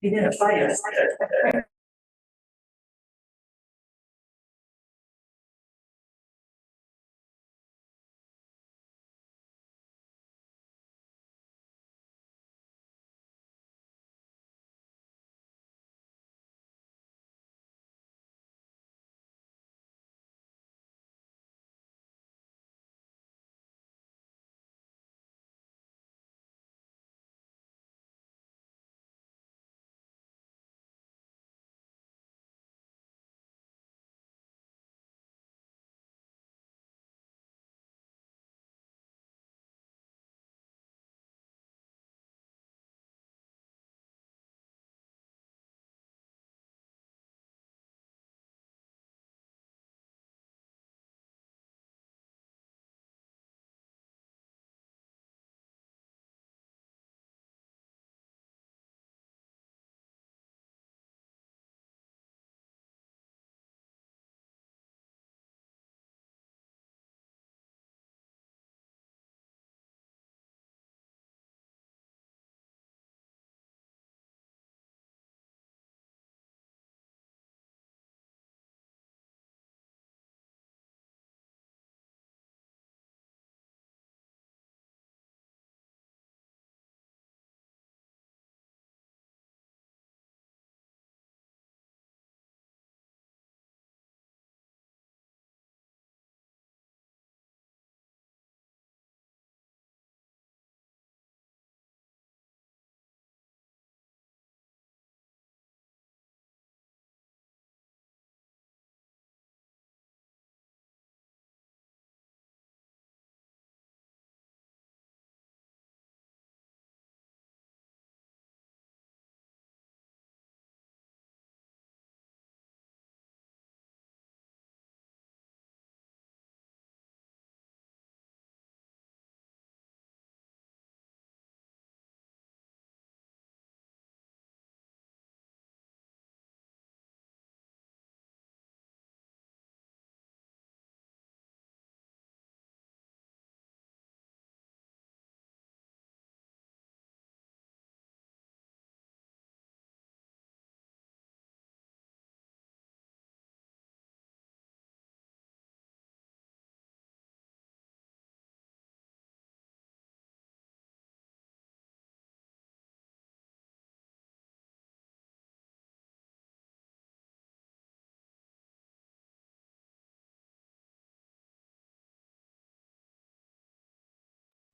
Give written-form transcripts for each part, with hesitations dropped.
He didn't fight us.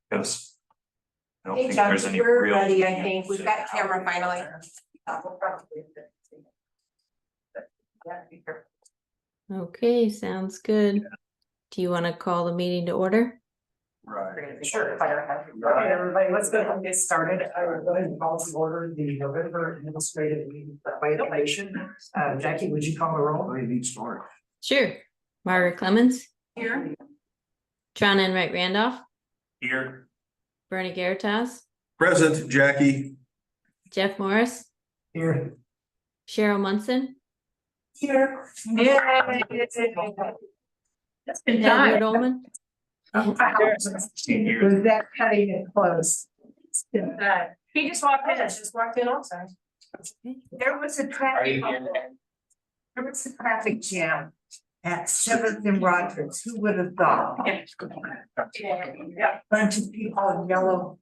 Because I don't Hey, think Chuck, there's any we're real. ready, I think. We've got camera finally. Okay, sounds good. Do you want to call the meeting to order? Right. Sure. Okay, everybody, let's go ahead and get started. I will go ahead and call to order the November administrative meeting by the commission. Jackie, would you call the roll? You need story. Sure. Margaret Clemens, Here. John Enright Randolph, Here. Bernie Garitas, Present, Jackie. Jeff Morris, Here. Cheryl Munson, Here. It's been Edward Ullman. Was that cutting it close? He just walked in also. There was a traffic. There was a traffic jam at Seventh and Rogers. Who would have thought? Yeah. Bunch of people in yellow.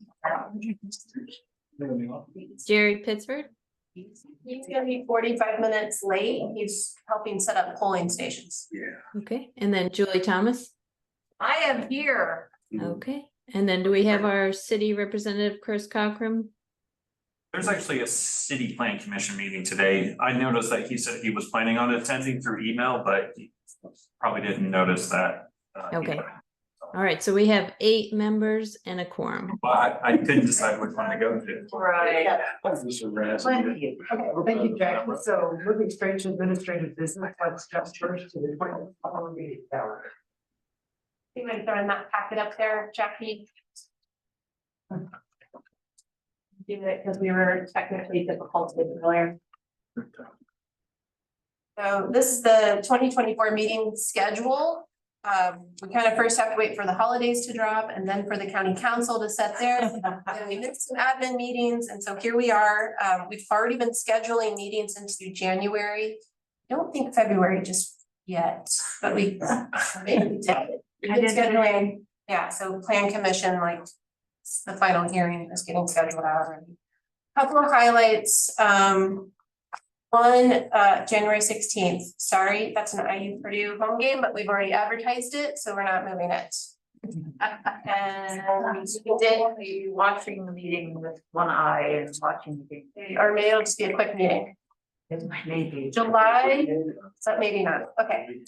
Jerry Pittsford, He's gonna be 45 minutes late. He's helping set up polling stations. okay, and then Julie Thomas, I am here. okay, and then do we have our city representative Chris Cockrum? There's actually a city planning commission meeting today. I noticed that he said he was planning on attending through email, but he probably didn't notice that. Okay. All right, so we have 8 members and a quorum. But I couldn't decide which one to go to. Right. Plenty. Okay, well, thank you, Jackie. So moving straight to administrative business, let's jump first to the 2024 meeting calendar. You mind throwing that packet up there, Jackie? Do it because we were technically difficult to get earlier. So this is the 2024 meeting schedule. We kind of first have to wait for the holidays to drop and then for the county council to set theirs. And we did some admin meetings, and so here we are. We've already been scheduling meetings into January. I don't think February just yet, but we maybe we did. We've been scheduling, yeah, so plan commission, like the final hearing is getting scheduled out already. Couple of highlights, one, January 16th, sorry, that's an IU Purdue home game, but we've already advertised it, so we're not moving it. And we did, Maybe watching the meeting with one eye and watching the game. or maybe it'll just be a quick meeting. Maybe. July, so maybe not, okay.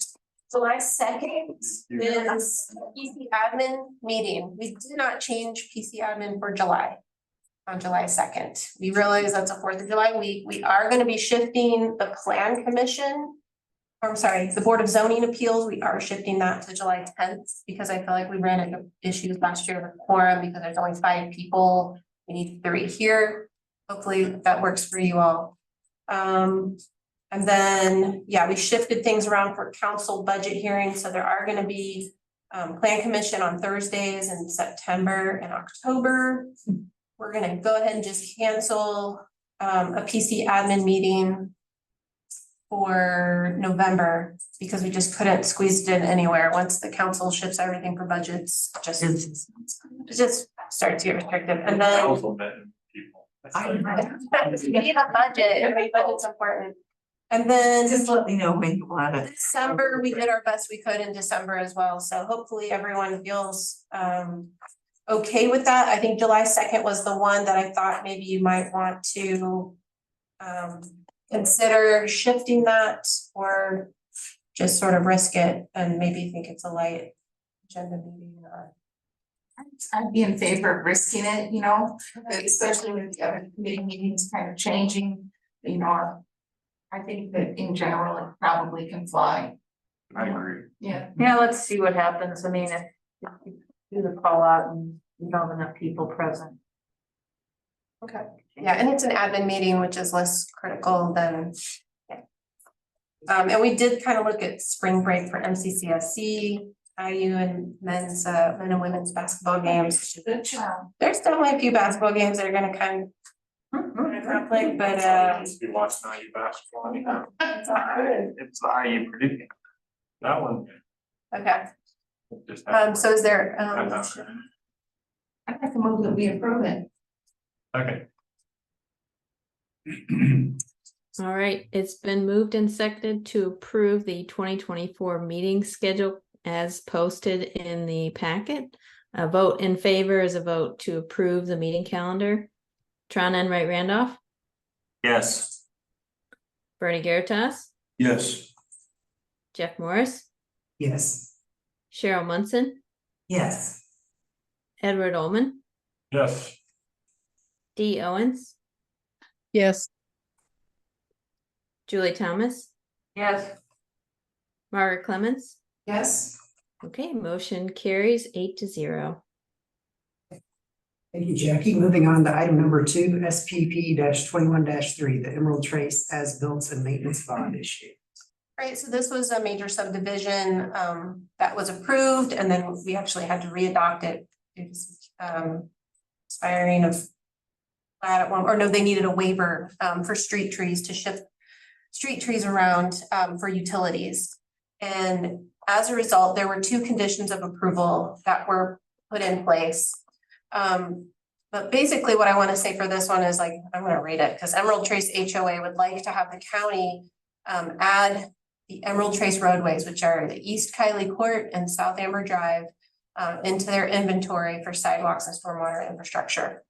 July 2nd is PC admin meeting. We did not change PC admin for July. On July 2nd. We realize that's a 4th of July week. We are gonna be shifting the plan commission. Or I'm sorry, the Board of Zoning Appeals, we are shifting that to July 10th because I feel like we ran into issues last year with quorum because there's only 5 people. We need 3 here. Hopefully that works for you all. And then, yeah, we shifted things around for council budget hearings. So there are gonna be plan commission on Thursdays in September and October. We're gonna go ahead and just cancel a PC admin meeting for November because we just couldn't squeeze it in anywhere. Once the council shifts everything for budgets, it just starts to get restrictive. And then Council met people. we need a budget, every budget's important. And then Just let me know when you want it. December, we did our best we could in December as well, so hopefully everyone feels okay with that. I think July 2nd was the one that I thought maybe you might want to consider shifting that or just sort of risk it and maybe think it's a light agenda meeting or. I'd be in favor of risking it, you know, especially with the other committee meetings kind of changing, you know. I think that in general, it probably can fly. I agree. Yeah. Yeah, let's see what happens. I mean, if you do the call out and you don't have enough people present. Okay, yeah, and it's an admin meeting, which is less critical than. Yeah. And we did kind of look at spring break for MCCSC, IU and men's, men and women's basketball games. Good job. There's definitely a few basketball games that are gonna kind of conflict, but, Be watching IU basketball. It's the IU Purdue. That one. okay, Just so is there, I'm not sure. I'd like to move that we approve it. Okay. All right, it's been moved and seconded to approve the 2024 meeting schedule as posted in the packet. A vote in favor is a vote to approve the meeting calendar. Tron Enright Randolph, Yes. Bernie Garitas, Yes. Jeff Morris, Yes. Cheryl Munson, Yes. Edward Ullman, Yes. Dee Owens, yes, Julie Thomas, Yes. Margaret Clemens. yes, Okay, motion carries 8-0. Thank you, Jackie. Moving on to item number 2, SPP 21-3, the Emerald Trace as built and maintenance bond issue. right, so this was a major subdivision, that was approved, and then we actually had to re-adopt it. It's, expiring of. At one, or no, they needed a waiver, for street trees to shift street trees around, for utilities. And as a result, there were 2 conditions of approval that were put in place. But basically what I want to say for this one is like, I'm gonna read it, because Emerald Trace HOA would like to have the county add the Emerald Trace roadways, which are the East Kylie Court and South Amber Drive, into their inventory for sidewalks and stormwater infrastructure.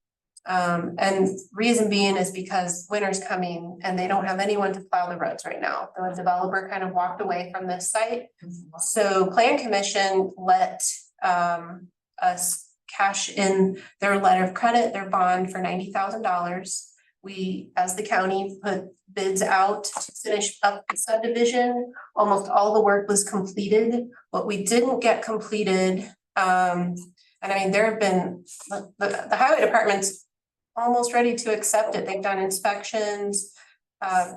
And reason being is because winter's coming and they don't have anyone to plow the roads right now. The developer kind of walked away from this site. So Plan Commission let us cash in their letter of credit, their bond for $90,000. We, as the county, put bids out to finish up the subdivision. Almost all the work was completed. What we didn't get completed, and I mean, there have been, the highway department's almost ready to accept it. They've done inspections.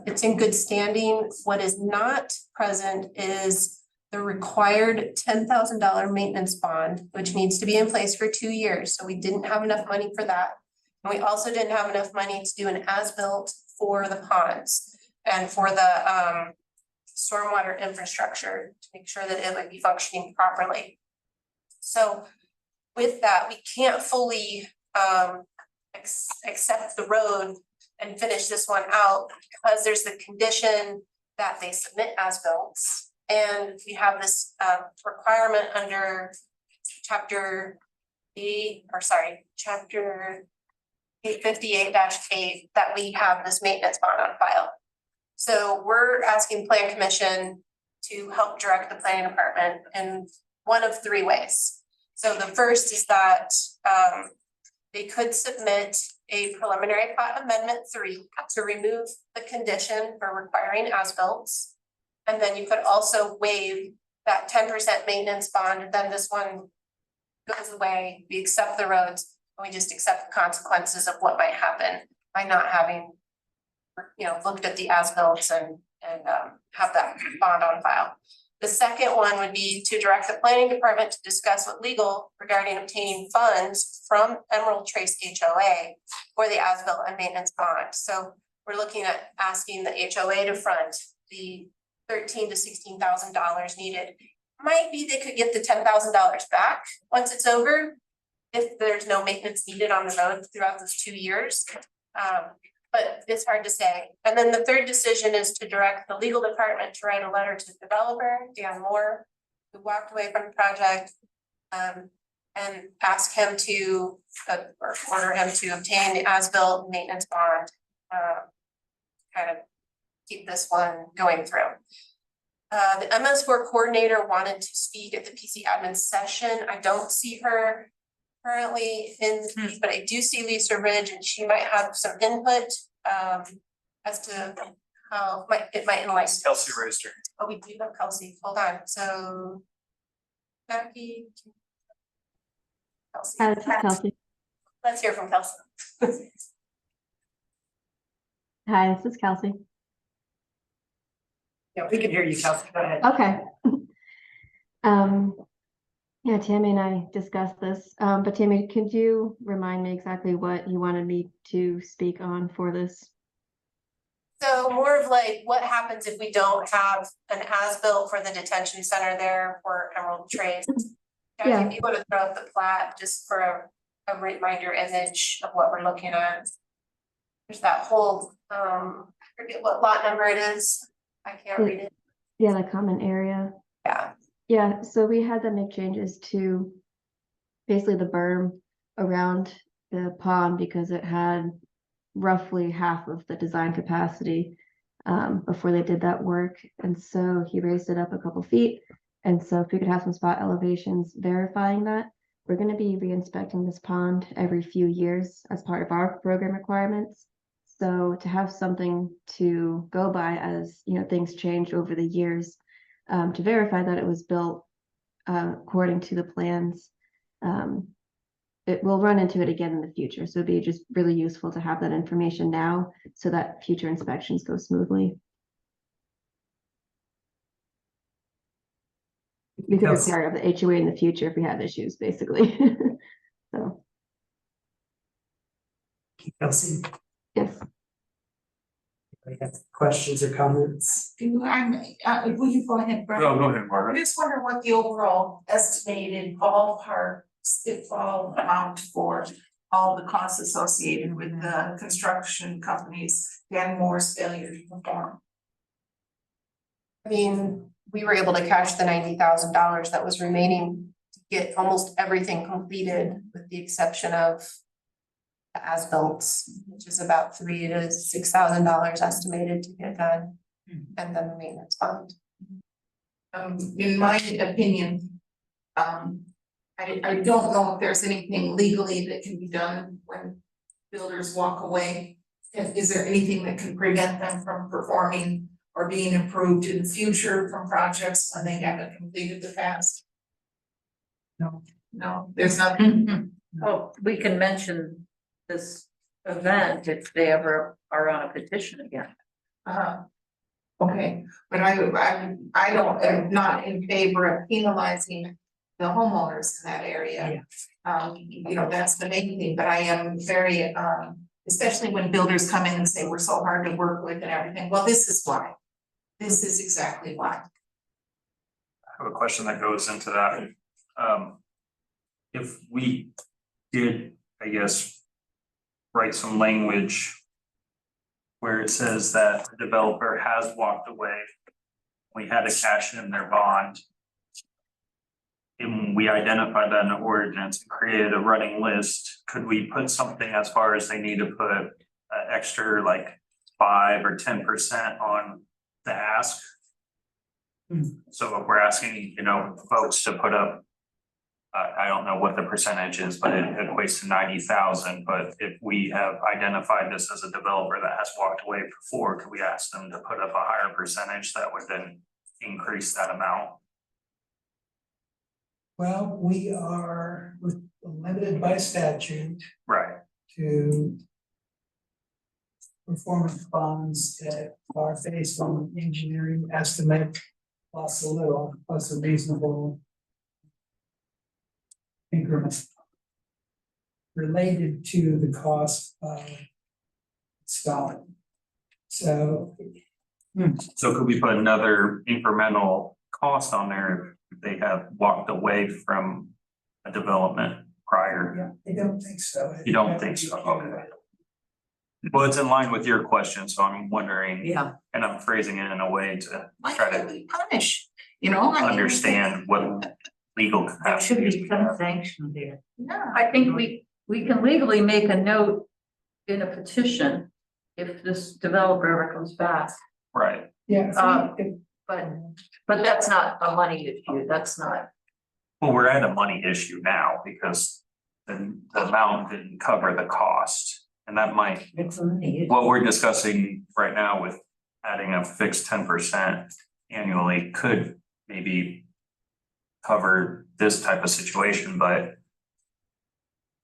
It's in good standing. What is not present is the required $10,000 maintenance bond, which needs to be in place for 2 years, so we didn't have enough money for that. And we also didn't have enough money to do an as-built for the ponds and for the stormwater infrastructure to make sure that it would be functioning properly. So with that, we can't fully accept the road and finish this one out because there's the condition that they submit as-bills. And we have this requirement under chapter 858-8 that we have this maintenance bond on file. So we're asking Plan Commission to help direct the planning department in one of 3 ways. So the first is that they could submit a preliminary plat amendment 3 to remove the condition for requiring as-bills. And then you could also waive that 10% maintenance bond, and then this one goes away, we accept the roads, and we just accept the consequences of what might happen by not having, looked at the as-bills and have that bond on file. The second one would be to direct the planning department to discuss with legal regarding obtaining funds from Emerald Trace HOA for the as-built and maintenance bond. So we're looking at asking the HOA to front the $13,000 to $16,000 needed. Might be they could get the $10,000 back once it's over, if there's no maintenance needed on the road throughout those 2 years. But it's hard to say. And then the third decision is to direct the legal department to write a letter to the developer, Dan Moore, who walked away from the project, and ask him to, or order him to obtain the as-built maintenance bond, kind of keep this one going through. The MS4 coordinator wanted to speak at the PC admin session. I don't see her currently in, but I do see Lisa Ridge, and she might have some input as to how it might enlighten. Kelsey raised her. Oh, we do have Kelsey. Hold on. So Jackie. Kelsey. Hi, this is Kelsey. Let's hear from Kelsey. Hi, this is Kelsey. Yeah, we can hear you, Kelsey. Go ahead. Okay. Yeah, Tammy and I discussed this, but Tammy, could you remind me exactly what you wanted me to speak on for this? So more of like, what happens if we don't have an as-built for the detention center there for Emerald Trace? Jackie, Yeah. if you want to throw up the plat just for a reminder image of what we're looking at. There's that whole, I forget what lot number it is. I can't read it. Yeah, the common area. Yeah. Yeah, so we had to make changes to basically the berm around the pond because it had roughly half of the design capacity before they did that work. And so he raised it up a couple feet. And so if we could have some spot elevations verifying that, we're going to be re-inspecting this pond every few years as part of our program requirements. So to have something to go by as, things change over the years, to verify that it was built according to the plans. It will run into it again in the future. So it'd be just really useful to have that information now so that future inspections go smoothly. We could Yes. require of the HOA in the future if we have issues, basically. So, Kelsey, yes. any questions or comments? Will you go ahead, Brian? No, go ahead, I Margaret. just wonder what the overall estimated ballpark spitball amount for all the costs associated with the construction companies, Dan Moore's failure to perform. I mean, we were able to cash the $90,000 that was remaining to get almost everything completed with the exception of the as-built, which is about $3,000 to $6,000 estimated to get done, and then the maintenance bond. In my opinion, I don't know if there's anything legally that can be done when builders walk away. Is there anything that can prevent them from performing or being approved in the future from projects when they haven't completed the past? No, there's nothing. Oh, we can mention this event if they ever are on a petition again. Uh, Okay, but I don't, am not in favor of penalizing the homeowners in that area. You know, that's the main thing, but I am very, especially when builders come in and say, we're so hard to work with and everything, well, this is why. This is exactly why. I have a question that goes into that. If we did, I guess, write some language where it says that the developer has walked away, we had to cash in their bond. And we identified that in the ordinance and created a running list, could we put something as far as they need to put an extra like 5 or 10% on the ask? So if we're asking, you know, folks to put up, I don't know what the percentage is, but it equates to 90,000, but if we have identified this as a developer that has walked away before, could we ask them to put up a higher percentage that would then increase that amount? Well, we are limited by statute Right, to performance bonds that are based on engineering estimate plus a reasonable increment related to the cost of installing. So so could we put another incremental cost on there if they have walked away from a development prior? yeah, I don't think so. You don't think so? Okay. Well, it's in line with your question, so I'm wondering, Yeah. and I'm phrasing it in a way to Why try can't to we punish, you know? I mean, understand what legal There should capacity. be some sanction there. Yeah. I think we can legally make a note in a petition if this developer ever comes back. Right, Yeah. if- But that's not a money issue, that's not. well, we're at a money issue now because the amount didn't cover the cost. And that might, what we're discussing right now with adding a fixed 10% annually could maybe cover this type of situation, but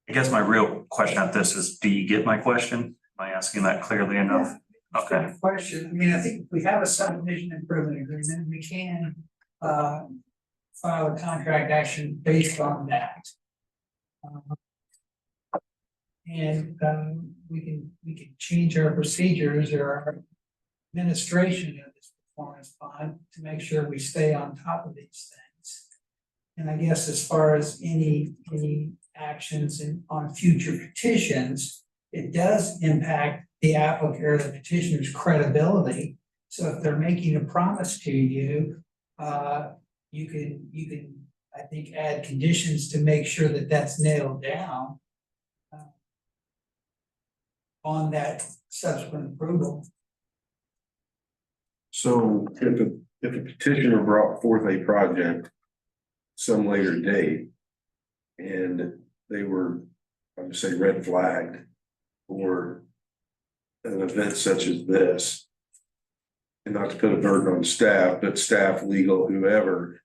I guess my real question at this is, do you get my question? Am I asking that clearly enough? Okay, Question, I mean, I think if we have a subdivision improvement agreement, we can file a contract action based on that. And we can change our procedures or our administration of this performance bond to make sure we stay on top of these things. And I guess as far as any actions on future petitions, it does impact the applicant or the petitioner's credibility. So if they're making a promise to you, you can, I think, add conditions to make sure that that's nailed down on that subsequent approval. So if a petitioner brought forth a project some later date and they were, I would say, red flagged for an event such as this, and not to put a burden on staff, but staff, legal, whoever,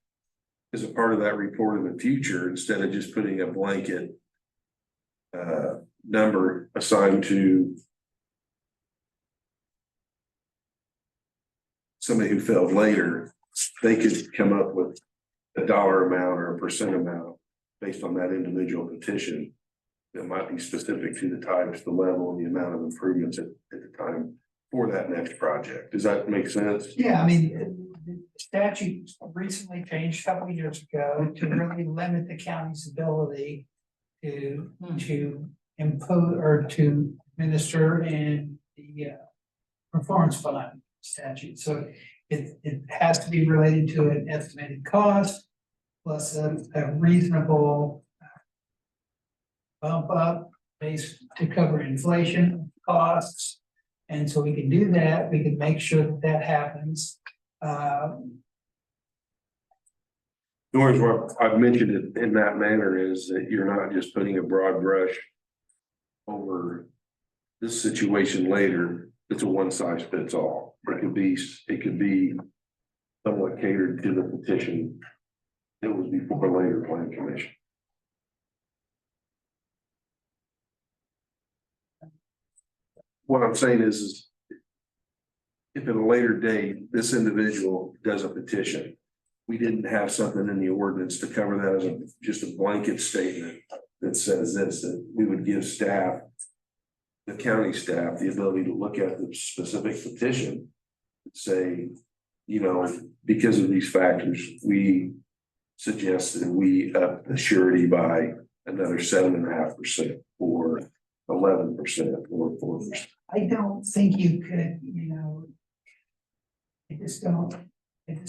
is a part of that report in the future, instead of just putting a blanket number assigned to somebody who failed later, they could come up with a dollar amount or a percent amount based on that individual petition that might be specific to the types, the level, and the amount of improvements at the time for that next project. Does that make sense? Yeah, I mean, the statute recently changed a couple of years ago to really limit the county's ability to impose or to administer in the performance bond statute. So it has to be related to an estimated cost plus a reasonable bump up based to cover inflation costs. And so we can do that. We can make sure that that happens. Nor is what I've mentioned it in that manner is that you're not just putting a broad brush over this situation later. It's a one size fits all. It could be somewhat catered to the petition that was before the later plan commission. What I'm saying is if at a later date, this individual does a petition, we didn't have something in the ordinance to cover that as just a blanket statement that says this, that we would give staff, the county staff, the ability to look at the specific petition, say, you know, because of these factors, we suggest that we up the surety by another 7.5% or 11% or 4%. I don't think you could, you know. I just don't think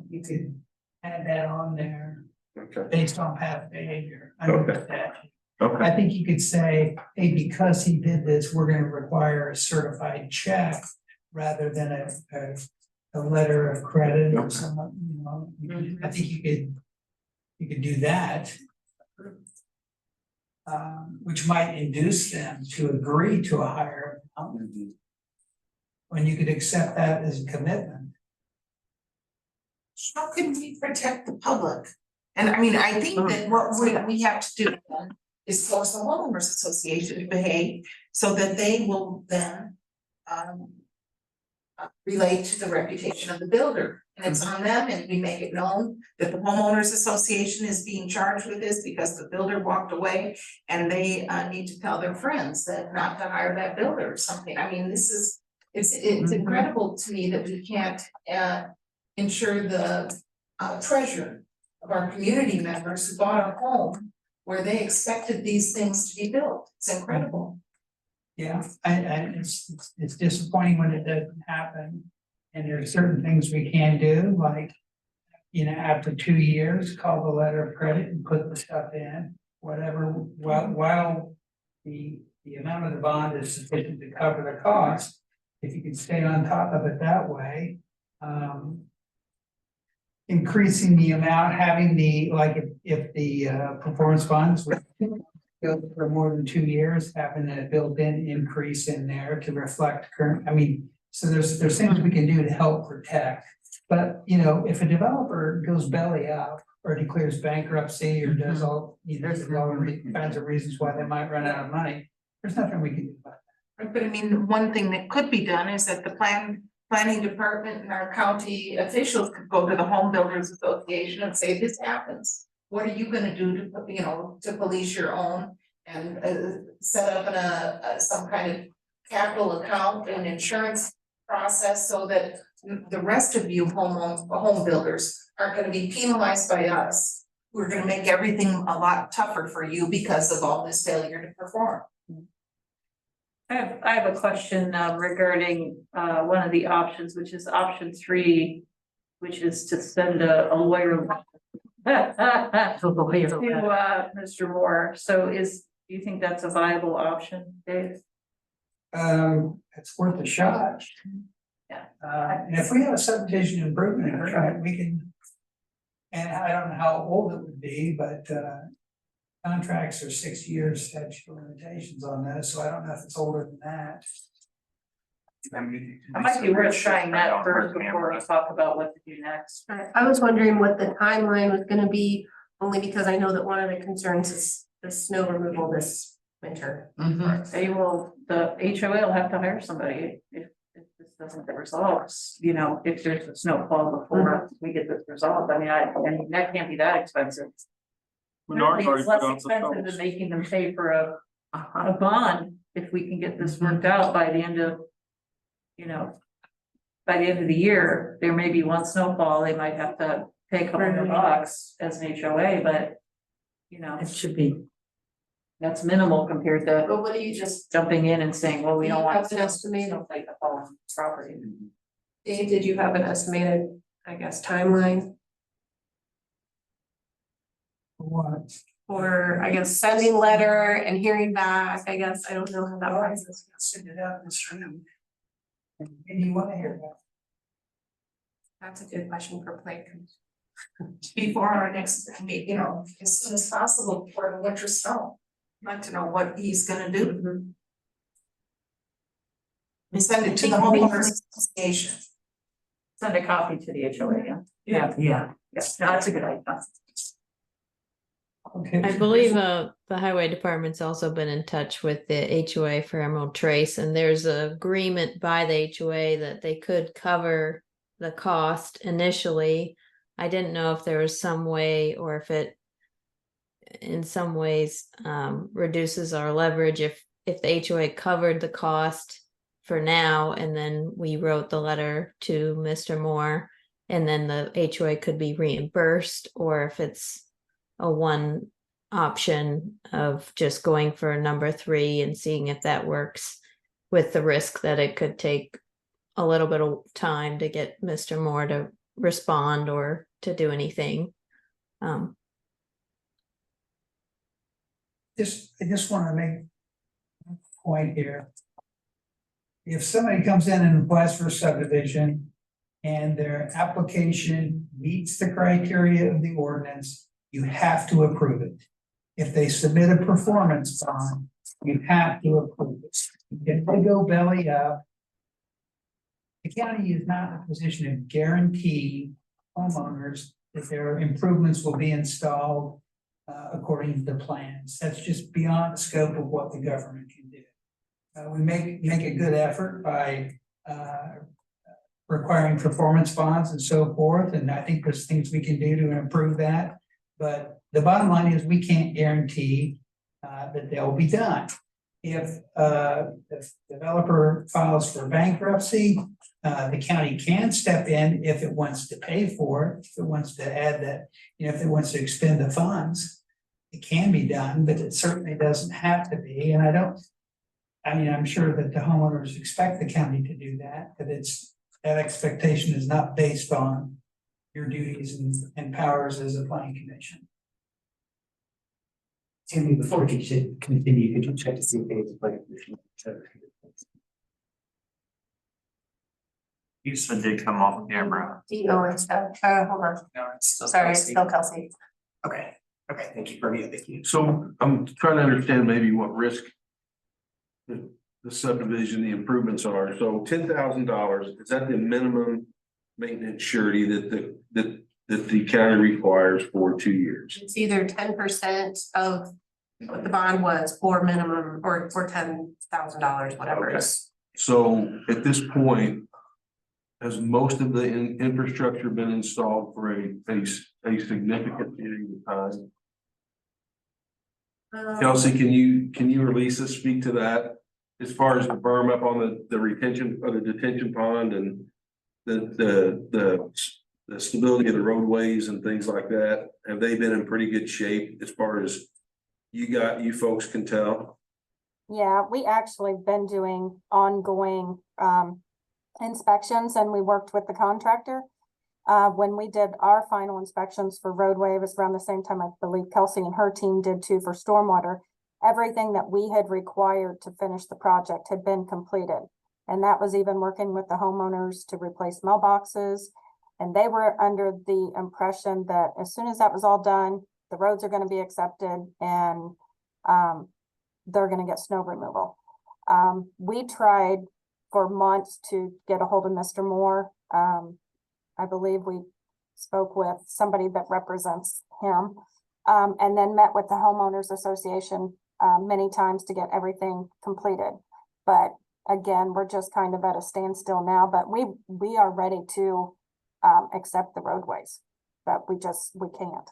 you could add that on there Okay. based on past behavior. Under the Okay. statute. Okay. I think you could say, hey, because he did this, we're gonna require a certified check rather than a letter of credit or Okay. something, you know. I think you could do that. Which might induce them to agree to a higher amount. When you could accept that as a commitment. How can we protect the public? And I mean, I think that what we have to do then is force the homeowners association to behave so that they will then relate to the reputation of the builder. And it's on them, and we make it known that the homeowners association is being charged with this because the builder walked away. And they need to tell their friends that not to hire that builder or something. I mean, this is, it's incredible to me that we can't ensure the treasure of our community members who bought a home where they expected these things to be built. It's incredible. Yeah, and it's disappointing when it doesn't happen. And there are certain things we can do, like, you know, after 2 years, call the letter of credit and put the stuff in, whatever, while the amount of the bond is sufficient to cover the cost. If you can stay on top of it that way, increasing the amount, having the, like, if the performance bonds would go for more than 2 years, having a built-in increase in there to reflect current, I mean, so there's things we can do to help protect. But, you know, if a developer goes belly up or declares bankruptcy or does all, you know, there's all kinds of reasons why they might run out of money, there's nothing we can do about that. But I mean, one thing that could be done is that the planning department and our county officials could go to the Home Builders Association and say, this happens. What are you gonna do to, you know, to police your own and set up some kind of capital account and insurance process so that the rest of you home builders aren't gonna be penalized by us. We're gonna make everything a lot tougher for you because of all this failure to perform. I have a question regarding one of the options, which is option 3, which is to send a lawyer. To Mr. Moore. So do you think that's a viable option, Dave? It's worth a shot. Yeah. And if we have a subdivision improvement agreement, we can. And I don't know how old it would be, but contracts are 6 years statute of limitations on those, so I don't know if it's older than that. It might be worth trying that first before we talk about what to do next. I was wondering what the timeline was gonna be, only because I know that one of the concerns is the snow removal this winter. They will, the HOA will have to hire somebody if this doesn't get resolved, you know, if there's a snowfall before we get this resolved. I mean, that can't be that expensive. It's less expensive than making them pay for a bond if we can get this worked out by the end of, you know, by the end of the year. There may be one snowfall, they might have to pay a couple $100 as an HOA, but you know, it should be. That's minimal compared to But what do you just, jumping in and saying, well, we don't want an estimated, snowflake to fall on property. Dave, did you have an estimated, I guess, timeline? What? Or I guess sending letter and hearing back, I guess, I don't know how that works. Send it out in this room. And you wanna hear that? That's a good question for planning commission. Before our next meeting, you know, as soon as possible before the winter snow. I'd like to know what he's gonna do. And send it to the homeowners association. Send a copy to the HOA, yeah. Yeah, no, that's a good idea. Okay. I believe the highway department's also been in touch with the HOA for Emerald Trace, and there's an agreement by the HOA that they could cover the cost initially. I didn't know if there was some way, or if it in some ways reduces our leverage if the HOA covered the cost for now, and then we wrote the letter to Mr. Moore, and then the HOA could be reimbursed, or if it's a one option of just going for number 3 and seeing if that works, with the risk that it could take a little bit of time to get Mr. Moore to respond or to do anything. I just want to make a point here. If somebody comes in and applies for a subdivision and their application meets the criteria of the ordinance, you have to approve it. If they submit a performance bond, you have to approve it. If they go belly up, the county is not in a position to guarantee homeowners that their improvements will be installed according to the plans. That's just beyond the scope of what the government can do. We make a good effort by requiring performance bonds and so forth, and I think there's things we can do to improve that. But the bottom line is we can't guarantee that they'll be done. If developer files for bankruptcy, the county can step in if it wants to pay for it, if it wants to add that, if it wants to expend the funds, it can be done, but it certainly doesn't have to be. And I'm sure that the homeowners expect the county to do that, but that expectation is not based on your duties and powers as a planning commission. Tammy, before you should continue, could you check to see if they play commission? You said they come off camera. Oh, and stuff. Hold on. No, it's still Sorry, it's Kelsey. still Kelsey. Okay, thank you for thank you. So I'm trying to understand maybe what risk the subdivision, the improvements are. So $10,000, is that the minimum maintenance surety that the county requires for 2 years? It's either 10% of what the bond was or minimum, or for $10,000, whatever it is. So at this point, has most of the infrastructure been installed for a significant period of time? Kelsey, can you or Lisa speak to that? As far as the berm up on the retention or the detention pond and the stability of the roadways and things like that, have they been in pretty good shape as far as you folks can tell? Yeah, we actually been doing ongoing inspections, and we worked with the contractor. When we did our final inspections for roadway, it was around the same time I believe Kelsey and her team did too for stormwater. Everything that we had required to finish the project had been completed. And that was even working with the homeowners to replace mailboxes. And they were under the impression that as soon as that was all done, the roads are going to be accepted and they're going to get snow removal. We tried for months to get a hold of Mr. Moore. I believe we spoke with somebody that represents him, and then met with the homeowners association many times to get everything completed. But again, we're just kind of at a standstill now, but we are ready to accept the roadways, but we can't.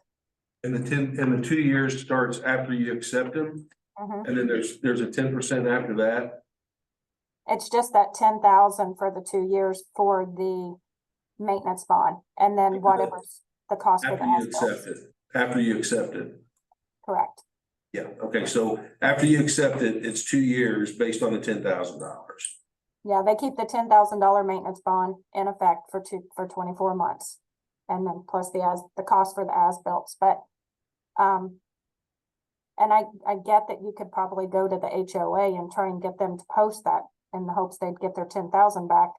And the 2 years starts after you accept them, and then there's a 10% after that. It's just that 10,000 for the 2 years for the maintenance bond, and then whatever's the cost for the asphalt. After you accept it. Correct. Yeah, okay, so after you accept it, it's 2 years based on the $10,000. Yeah, they keep the $10,000 maintenance bond in effect for 24 months. And then plus the cost for the as-built, but and I get that you could probably go to the HOA and try and get them to post that in the hopes they'd get their 10,000 back,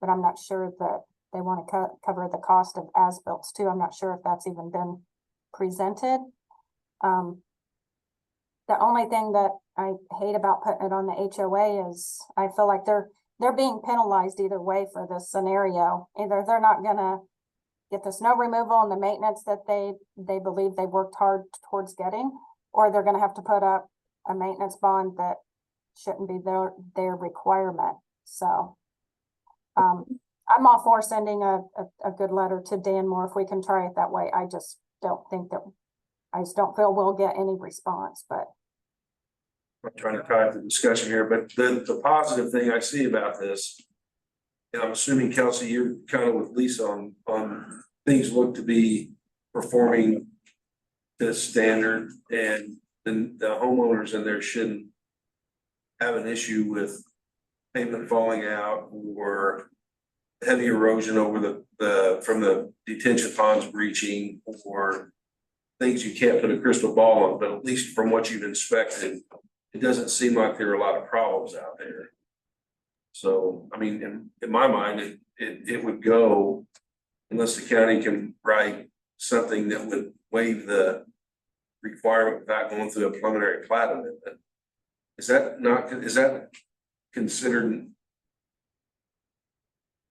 but I'm not sure that they want to cover the cost of as-built too. I'm not sure if that's even been presented. The only thing that I hate about putting it on the HOA is I feel like they're being penalized either way for this scenario. Either they're not gonna get the snow removal and the maintenance that they believe they worked hard towards getting, or they're gonna have to put up a maintenance bond that shouldn't be their requirement, so. I'm all for sending a good letter to Dan Moore if we can try it that way. I just don't feel we'll get any response, but. I'm trying to tie up the discussion here, but the positive thing I see about this. And I'm assuming, Kelsey, you're kind of with Lisa on things look to be performing to standard, and then the homeowners in there shouldn't have an issue with pavement falling out or heavy erosion over from the detention ponds breaching, or things you can't put a crystal ball on, but at least from what you've inspected, it doesn't seem like there are a lot of problems out there. So, I mean, in my mind, it would go unless the county can write something that would waive the requirement without going through a preliminary plat amendment. Is that considered?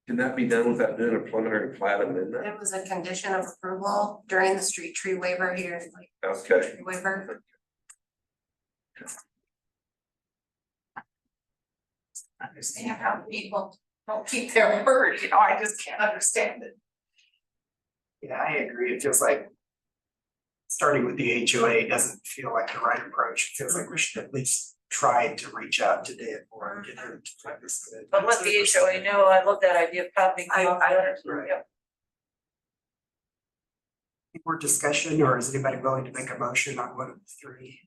Can that be done without doing a preliminary plat amendment? It was a condition of approval during the street tree waiver here, like. Okay. Tree waiver. Understand how people don't keep their word, you know, I just can't understand it. Yeah, I agree. It feels like starting with the HOA doesn't feel like the right approach. It feels like we should at least try to reach out to Dan Moore and get her to try this. But let the HOA know, I love that idea of copying. Right. More discussion, or is anybody willing to make a motion on one of the three?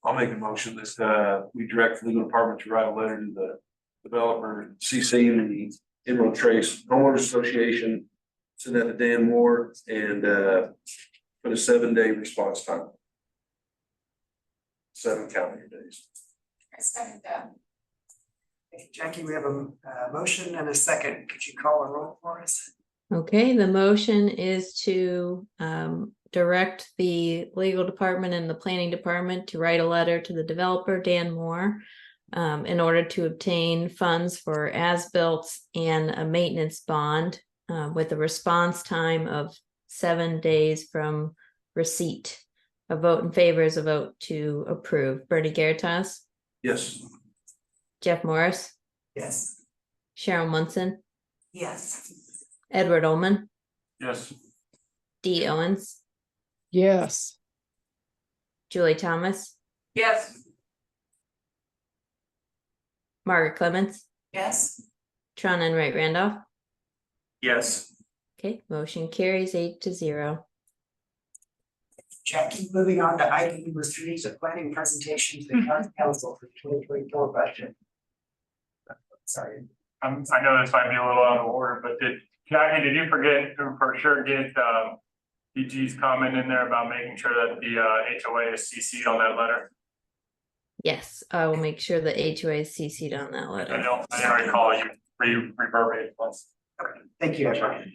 I'll make a motion that we direct the legal department to write a letter to the developer, CC and the Emerald Trace Homeowners Association, send that to Dan Moore, and put a 7-day response time. 7 calendar days. I second that. Jackie, we have a motion and a second. Could you call a roll for us? Okay, the motion is to direct the legal department and the planning department to write a letter to the developer, Dan Moore, in order to obtain funds for as-built and a maintenance bond with a response time of 7 days from receipt. A vote in favor is a vote to approve. Bernie Garitas, Yes. Jeff Morris, Yes. Cheryl Munson, Yes. Edward Ullman, Yes. Dee Owens, Yes. Julie Thomas, Yes. Margaret Clements, Yes. Tron Enright Randolph. Yes. Okay, motion carries 8-0. Jackie, moving on to item number 3, the planning presentation to the county council for 2024 budget. Sorry. I know this might be a little out of order, but Jackie, did you forget to for sure get DG's comment in there about making sure that the HOA is CC'd on that letter? Yes, I will make sure the HOA is CC'd on that I letter. don't recall you reverberated once. Okay, thank you, Edward.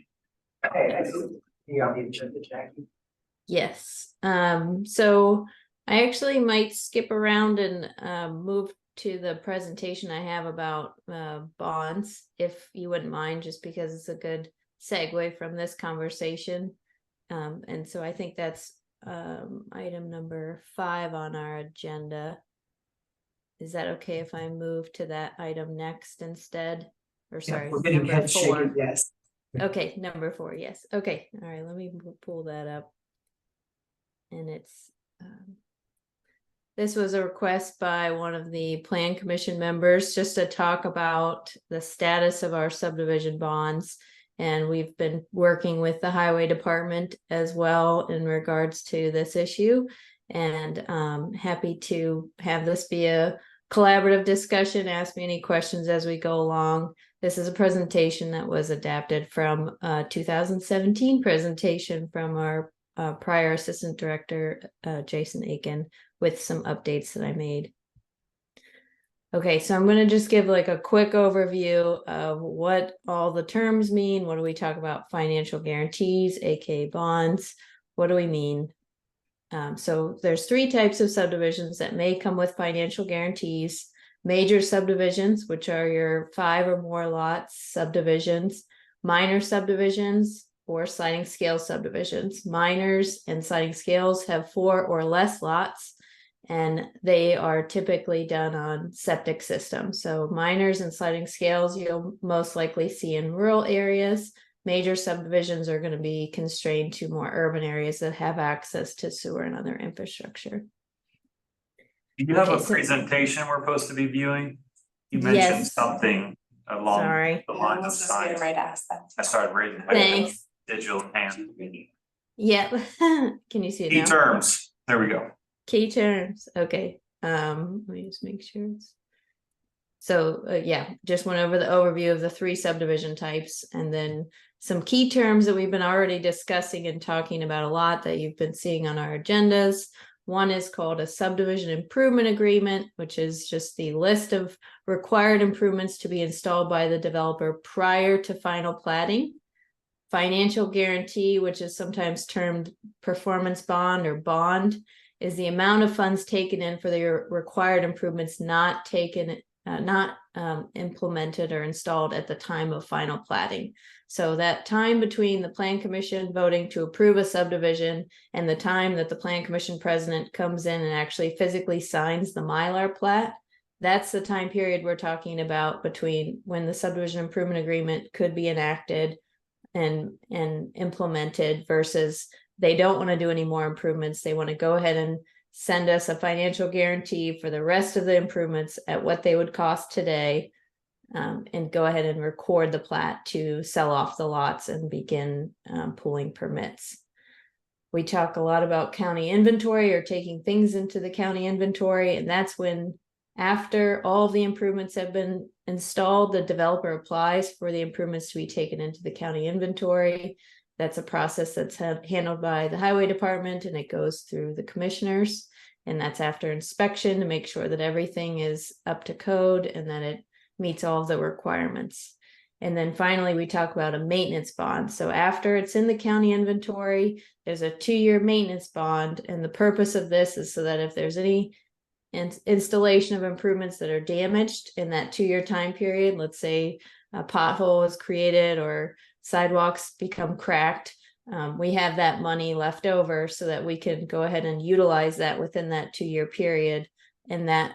Okay, I think you on the agenda, Jackie. Yes, so I actually might skip around and move to the presentation I have about bonds, if you wouldn't mind, just because it's a good segue from this conversation. And so I think that's item number 5 on our agenda. Is that okay if I move to that item next instead? Or sorry, We're getting number head 4. shaking, yes. Okay, number 4, yes. Okay, all right, let me pull that up. And it's this was a request by one of the Plan Commission members just to talk about the status of our subdivision bonds. And we've been working with the Highway Department as well in regards to this issue. And happy to have this be a collaborative discussion. Ask me any questions as we go along. This is a presentation that was adapted from a 2017 presentation from our prior Assistant Director, Jason Aiken, with some updates that I made. Okay, so I'm going to just give like a quick overview of what all the terms mean. What do we talk about? Financial guarantees, aka bonds. What do we mean? So there's 3 types of subdivisions that may come with financial guarantees. Major subdivisions, which are your 5 or more lots subdivisions. minor subdivisions or sliding scale subdivisions. Minors and sliding scales have 4 or less lots, and they are typically done on septic systems. So minors and sliding scales you'll most likely see in rural areas. Major subdivisions are going to be constrained to more urban areas that have access to sewer and other infrastructure. Do you have a Okay, so- presentation we're supposed to be viewing? You mentioned Yes. something along Sorry. the I lines of was just getting science. ready to ask that. I started reading. my Thanks. Digital hand. Yeah. Can you see it Key now? terms, there we go. Key terms, okay, let me just make sure it's. So, yeah, just went over the overview of the 3 subdivision types, and then some key terms that we've been already discussing and talking about a lot that you've been seeing on our agendas. One is called a subdivision improvement agreement, which is just the list of required improvements to be installed by the developer prior to final platting. Financial guarantee, which is sometimes termed performance bond or bond, is the amount of funds taken in for the required improvements not implemented or installed at the time of final platting. So that time between the Plan Commission voting to approve a subdivision and the time that the Plan Commission president comes in and actually physically signs the Mylar plat, that's the time period we're talking about between when the subdivision improvement agreement could be enacted and implemented versus they don't want to do any more improvements. They want to go ahead and send us a financial guarantee for the rest of the improvements at what they would cost today, and go ahead and record the plat to sell off the lots and begin pulling permits. We talk a lot about county inventory or taking things into the county inventory, and that's when after all the improvements have been installed, the developer applies for the improvements to be taken into the county inventory. That's a process that's handled by the highway department, and it goes through the commissioners. And that's after inspection to make sure that everything is up to code and that it meets all of the requirements. And then finally, we talk about a maintenance bond. So after it's in the county inventory, there's a 2-year maintenance bond. And the purpose of this is so that if there's any installation of improvements that are damaged in that 2-year time period, let's say a pothole is created or sidewalks become cracked, we have that money left over so that we can go ahead and utilize that within that 2-year period. And that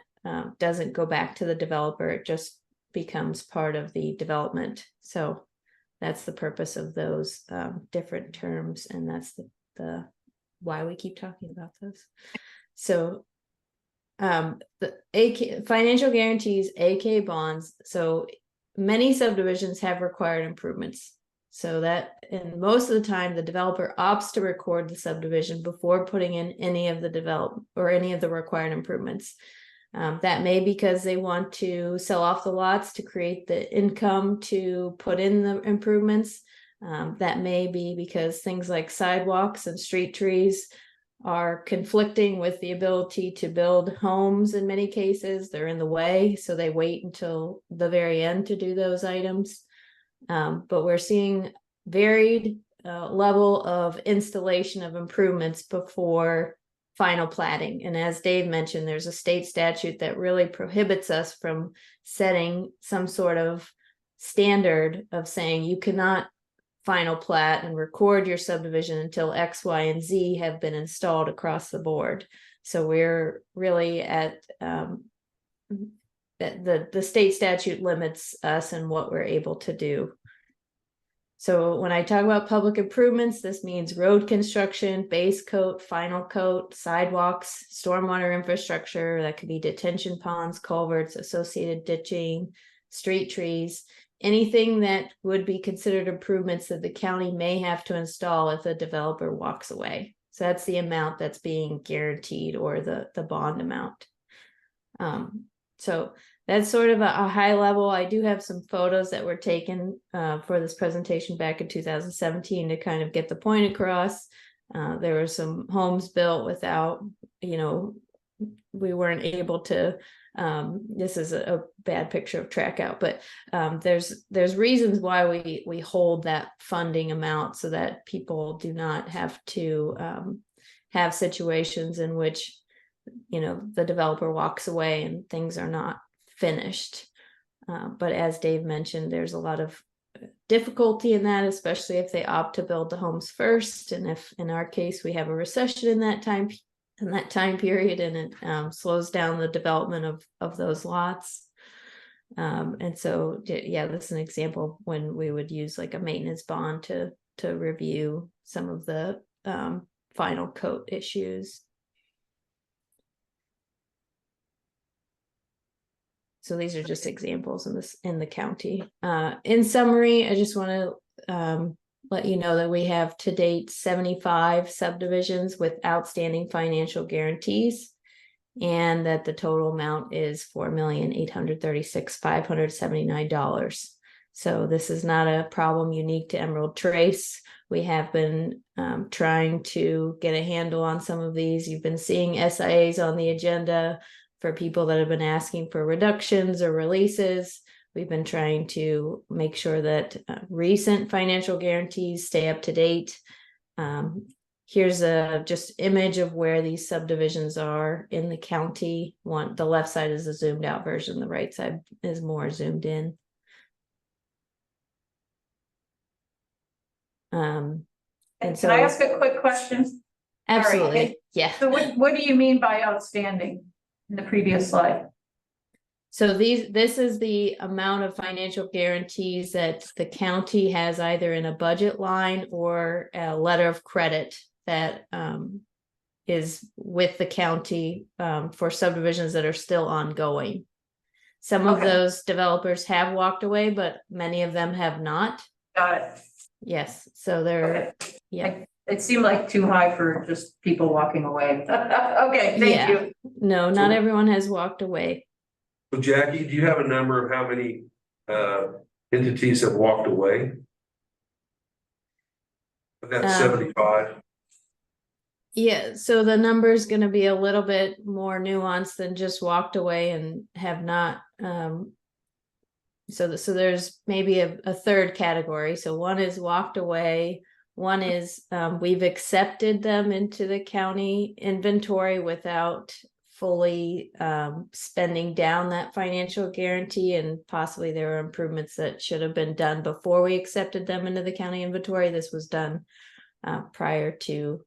doesn't go back to the developer, it just becomes part of the development. So that's the purpose of those different terms, and that's the why we keep talking about those. So the AK financial guarantees, AK bonds. So many subdivisions have required improvements. So that, and most of the time, the developer opts to record the subdivision before putting in any of the develop or any of the required improvements. That may be because they want to sell off the lots to create the income to put in the improvements. That may be because things like sidewalks and street trees are conflicting with the ability to build homes in many cases. They're in the way, so they wait until the very end to do those items. But we're seeing varied level of installation of improvements before final platting. And as Dave mentioned, there's a state statute that really prohibits us from setting some sort of standard of saying you cannot final plat and record your subdivision until X, Y, and Z have been installed across the board. So we're really at the state statute limits us and what we're able to do. So when I talk about public improvements, this means road construction, base coat, final coat, sidewalks, stormwater infrastructure. That could be detention ponds, culverts, associated ditching, street trees, anything that would be considered improvements that the county may have to install if the developer walks away. So that's the amount that's being guaranteed, or the bond amount. So that's sort of a high level. I do have some photos that were taken for this presentation back in 2017 to kind of get the point across. There were some homes built without, we weren't able to, this is a bad picture of track out, but there's reasons why we hold that funding amount so that people do not have to have situations in which, the developer walks away and things are not finished. But as Dave mentioned, there's a lot of difficulty in that, especially if they opt to build the homes first. And if in our case, we have a recession in that time period, and it slows down the development of those lots. And so, yeah, this is an example when we would use like a maintenance bond to review some of the final coat issues. So these are just examples in the county. In summary, I just want to let you know that we have to date 75 subdivisions with outstanding financial guarantees, and that the total amount is $4,836,579. So this is not a problem unique to Emerald Trace. We have been trying to get a handle on some of these. You've been seeing SIAs on the agenda for people that have been asking for reductions or releases. We've been trying to make sure that recent financial guarantees stay up to date. Here's a just image of where these subdivisions are in the county. The left side is a zoomed out version. The right side is more zoomed in. And so, Can I ask a quick question? absolutely, Sorry. yeah. So what do you mean by outstanding in the previous slide? So this is the amount of financial guarantees that the county has either in a budget line or a letter of credit that is with the county for subdivisions that are still ongoing. Some of those developers have walked away, but many of them have not. Got it. Yes, so they're, yeah. It seemed like too high for just people walking away. Okay, thank Yeah. you. No, not everyone has walked away. So Jackie, do you have a number of how many entities have walked away? That's 75. Yeah, so the number is going to be a little bit more nuanced than just walked away and have not. So there's maybe a third category. So one is walked away. One is we've accepted them into the county inventory without fully spending down that financial guarantee, and possibly there were improvements that should have been done before we accepted them into the county inventory. This was done prior to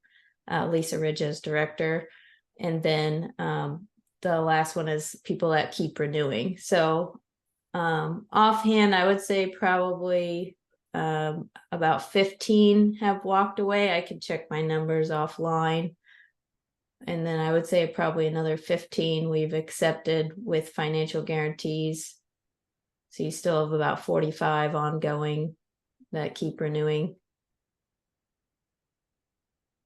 Lisa Ridge as director. And then the last one is people that keep renewing. So offhand, I would say probably about 15 have walked away. I can check my numbers offline. And then I would say probably another 15 we've accepted with financial guarantees. So you still have about 45 ongoing that keep renewing.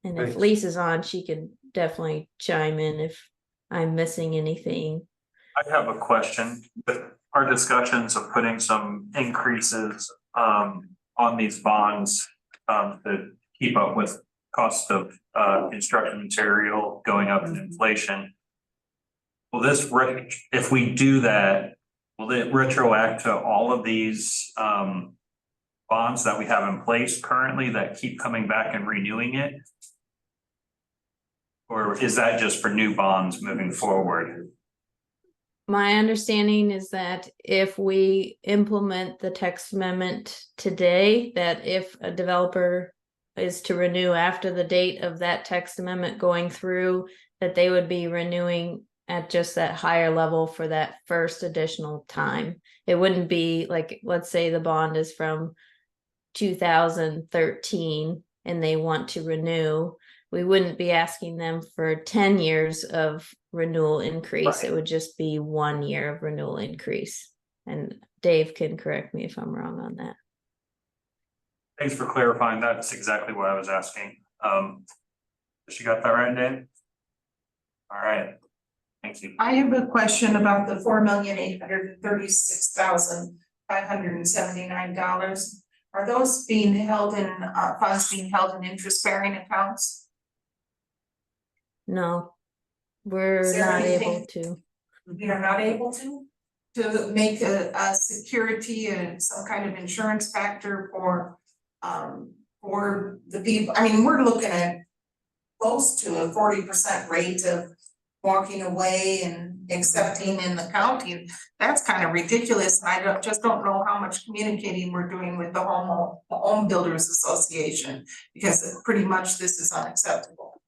And if Thanks. Lisa's on, she can definitely chime in if I'm missing anything. I have a question. Our discussions of putting some increases on these bonds to keep up with cost of construction material going up in inflation. Will this, if we do that, will it retroact to all of these bonds that we have in place currently that keep coming back and renewing it? Or is that just for new bonds moving forward? My understanding is that if we implement the text amendment today, that if a developer is to renew after the date of that text amendment going through, that they would be renewing at just that higher level for that first additional time. It wouldn't be like, let's say the bond is from 2013 and they want to renew. We wouldn't be asking them for 10 years of renewal increase. It would just be 1 year of renewal increase. And Dave can correct me if I'm wrong on that. Thanks for clarifying. That's exactly what I was asking. She got that right, Dave? All right. Thank you. I have a question about the $4,836,579. Are those being held in funds being held in interest-bearing accounts? No, we're Is there not anything- able to. You're not able to make a security and some kind of insurance factor for the people. I mean, we're looking at close to a 40% rate of walking away, and accepting in the county, that's kind of ridiculous. And I just don't know how much communicating we're doing with the home builders association, because pretty much this is unacceptable.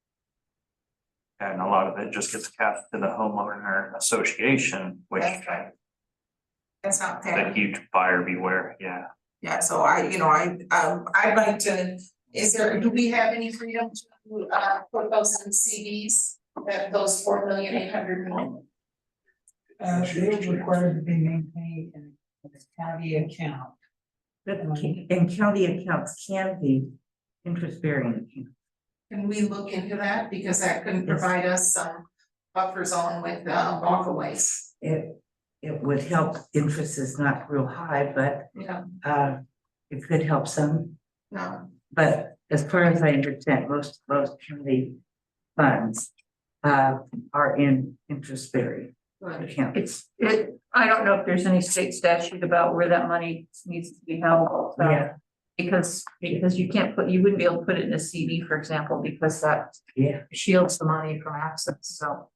And a lot of it just gets cast to the homeowner association, which That's right. That's not is fair. a huge buyer beware, yeah. Yeah, so I'd like to, do we have any freedom to put those in CDs? That those 4,800,000? They're required to be maintained in a county account. And county accounts can be interest bearing. Can we look into that? Because that could provide us some buffer zone with walkaways. It would help, interest is not real high, but Yeah, it could help some. no, But as far as I understand, most county funds are in interest bearing good. accounts. I don't know if there's any state statute about where that money needs to be held. Yeah. Because you wouldn't be able to put it in a CD, for example, because that Yeah. shields the money from access, so.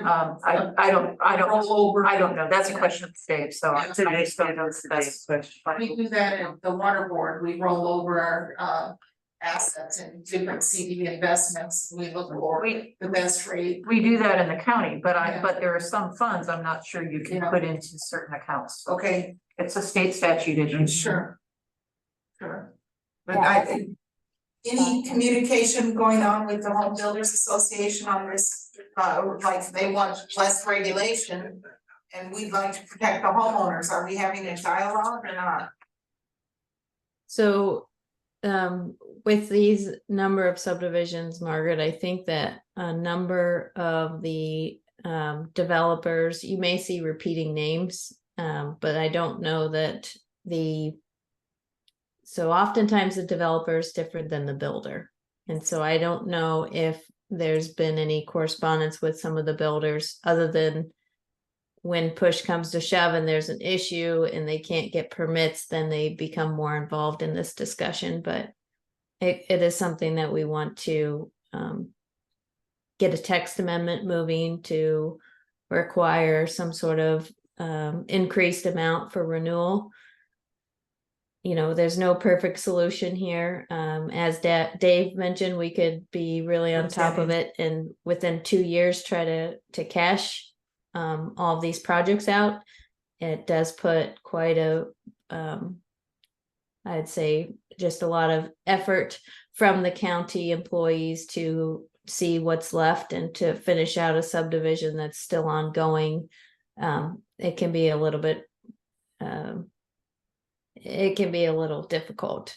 I don't know, that's a question of Dave, so. Yeah. Today's question. We do that at the water board. We roll over our assets in different CD investments. We look for the best rate. We do that in the county, but Yeah. but there are some funds I'm not sure you can Yeah. put into certain accounts. Okay, It's a state statute issue. sure. Sure. But Yeah. any communication going on with the Home Builders Association on this, like they want less regulation and we'd like to protect the homeowners. Are we having a dialogue or not? So, with these number of subdivisions, Margaret, I think that a number of the developers, you may see repeating names, but I don't know that so oftentimes the developer is different than the builder. And so I don't know if there's been any correspondence with some of the builders other than when push comes to shove and there's an issue and they can't get permits, then they become more involved in this discussion. But it is something that we want to get a text amendment moving to require some sort of increased amount for renewal. You know, there's no perfect solution here. As Dave mentioned, we could be really on top of it and within 2 years try to cash all of these projects out. It does put quite a I'd say just a lot of effort from the county employees to see what's left and to finish out a subdivision that's still ongoing. It can be a little bit it can be a little difficult,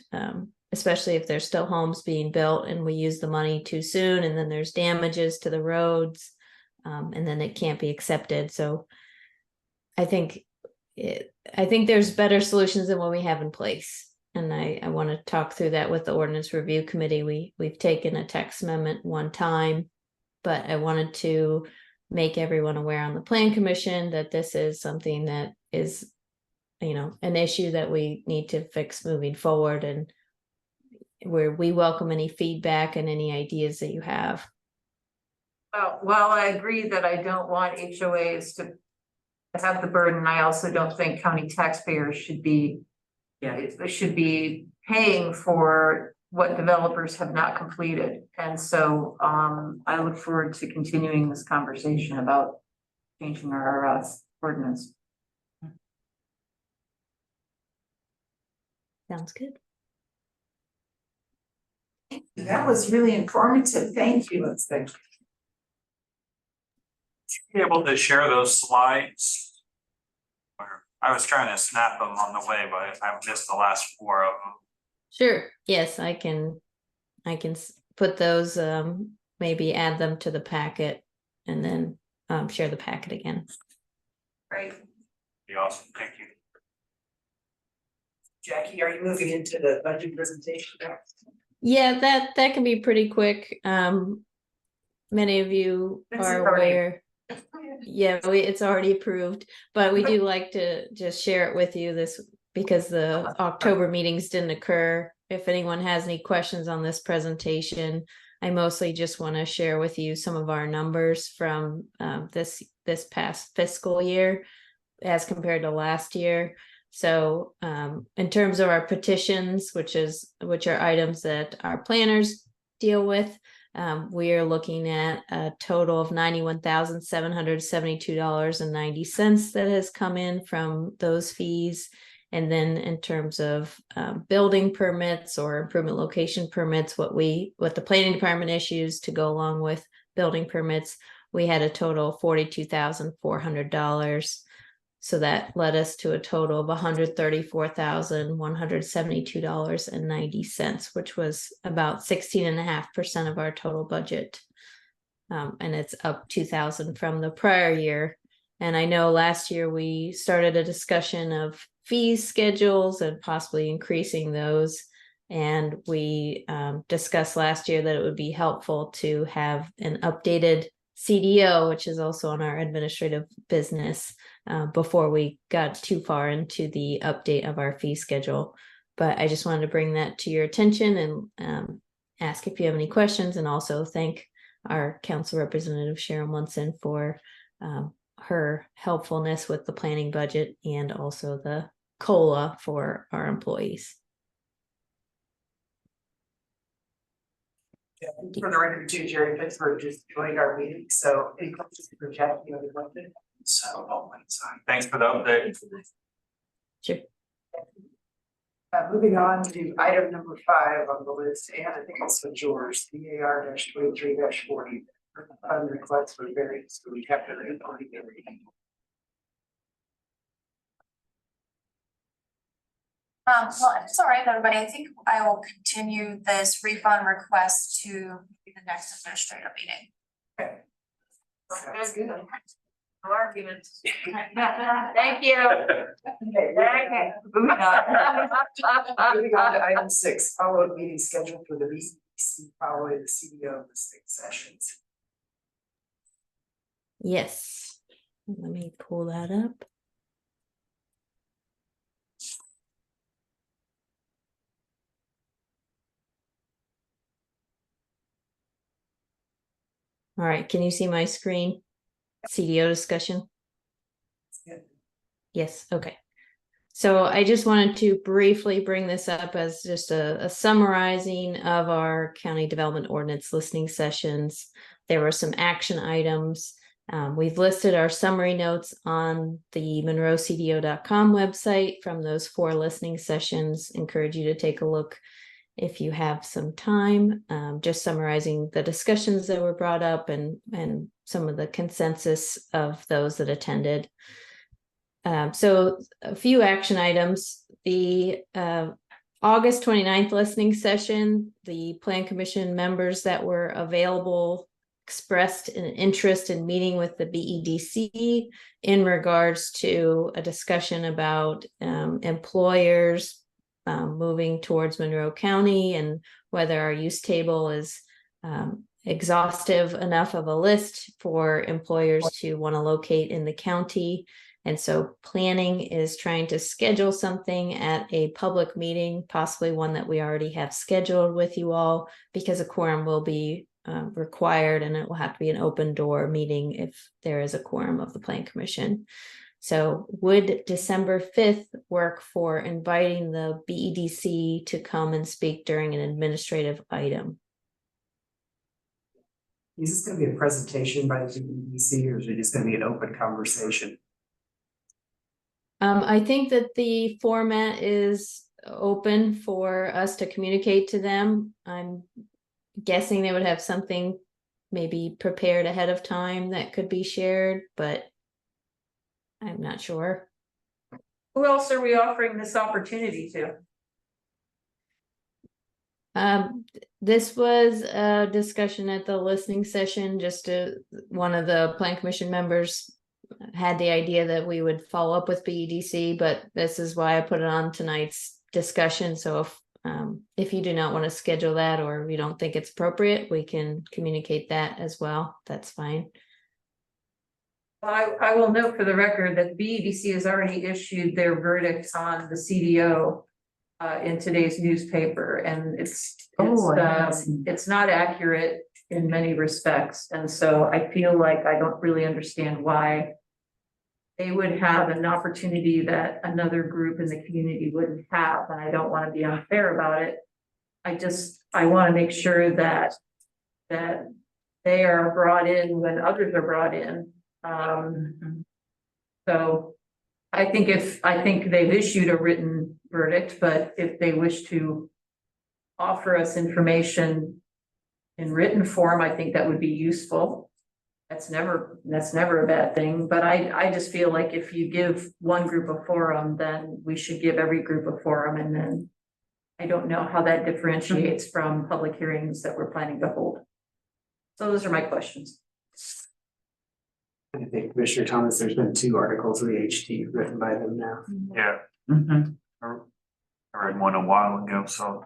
especially if there's still homes being built and we use the money too soon and then there's damages to the roads, and then it can't be accepted. So I think there's better solutions than what we have in place. And I want to talk through that with the ordinance review committee. We've taken a text amendment one time, but I wanted to make everyone aware on the plan commission that this is something that is, you know, an issue that we need to fix moving forward, and where we welcome any feedback and any ideas that you have. While I agree that I don't want HOAs to have the burden, I also don't think county taxpayers should be paying for what developers have not completed. And so I look forward to continuing this conversation about changing our ordinance. Sounds good. That was really informative. Thank you. Be able to share those slides? Or I was trying to snap them on the way, but I missed the last 4 of them. Sure. Yes, I can put those, maybe add them to the packet and then share the packet again. Great. Be awesome, thank you. Jackie, are you moving into the budget presentation now? Yeah, that can be pretty quick. Many of you This is are already- aware. Yeah, it's already approved, but we do like to just share it with you this because the October meetings didn't occur. If anyone has any questions on this presentation, I mostly just want to share with you some of our numbers from this past fiscal year as compared to last year. So in terms of our petitions, which are items that our planners deal with, we are looking at a total of $91,772.90 that has come in from those fees. And then in terms of building permits or improvement location permits, what the planning department issues to go along with building permits, we had a total of $42,400. So that led us to a total of $134,172.90, which was about 16.5% of our total budget. And it's up 2,000 from the prior year. And I know last year we started a discussion of fees schedules and possibly increasing those. And we discussed last year that it would be helpful to have an updated CDO, which is also on our administrative business, before we got too far into the update of our fee schedule. But I just wanted to bring that to your attention and ask if you have any questions, and also thank our council representative Sharon Munson for her helpfulness with the planning budget and also the COLA for our employees. Yeah, for the record too, Jerry Pittsburgh just joined our meeting, so any questions for Jack, you know, so on one side. Thanks for the update. Sure. Moving on to item number 5 on the list, and I think it's yours, BAR-23-40. Fund request for various food capital authority. Well, it's all right, everybody. I think I will continue this refund request to the next administrative meeting. Okay. That's good. No arguments. Thank you. Okay. Moving on to item 6, follow-up meeting scheduled for the BCC following the CDO listing sessions. Yes. Let me pull that up. All right, can you see my screen? CDO discussion? Yes, okay. So I just wanted to briefly bring this up as just a summarizing of our county development ordinance listening sessions. There were some action items. We've listed our summary notes on the monroecdo.com website from those 4 listening sessions. Encourage you to take a look if you have some time, just summarizing the discussions that were brought up and some of the consensus of those that attended. So a few action items. The August 29th listening session, the Plan Commission members that were available expressed an interest in meeting with the BEDC in regards to a discussion about employers moving towards Monroe County and whether our use table is exhaustive enough of a list for employers to want to locate in the county. And so planning is trying to schedule something at a public meeting, possibly one that we already have scheduled with you all, because a quorum will be required, and it will have to be an open door meeting if there is a quorum of the Plan Commission. So would December 5th work for inviting the BEDC to come and speak during an administrative item? Is this going to be a presentation by the BEDC, or is it just going to be an open conversation? I think that the format is open for us to communicate to them. I'm guessing they would have something maybe prepared ahead of time that could be shared, but I'm not sure. Who else are we offering this opportunity to? This was a discussion at the listening session. One of the Plan Commission members had the idea that we would follow up with BEDC, but this is why I put it on tonight's discussion. So if you do not want to schedule that, or you don't think it's appropriate, we can communicate that as well. That's fine. I will note for the record that BEDC has already issued their verdict on the CDO in today's newspaper, and it's not accurate in many respects, and so I feel like I don't really understand why they would have an opportunity that another group in the community wouldn't have, and I don't want to be unfair about it. I want to make sure that they are brought in when others are brought in. So I think they've issued a written verdict, but if they wish to offer us information in written form, I think that would be useful. That's never a bad thing, but I just feel like if you give one group a forum, then we should give every group a forum, and then I don't know how that differentiates from public hearings that we're planning to hold. So those are my questions. I think Commissioner Thomas, there's been 2 articles of the HT written by them now. Yeah. I read one a while ago, so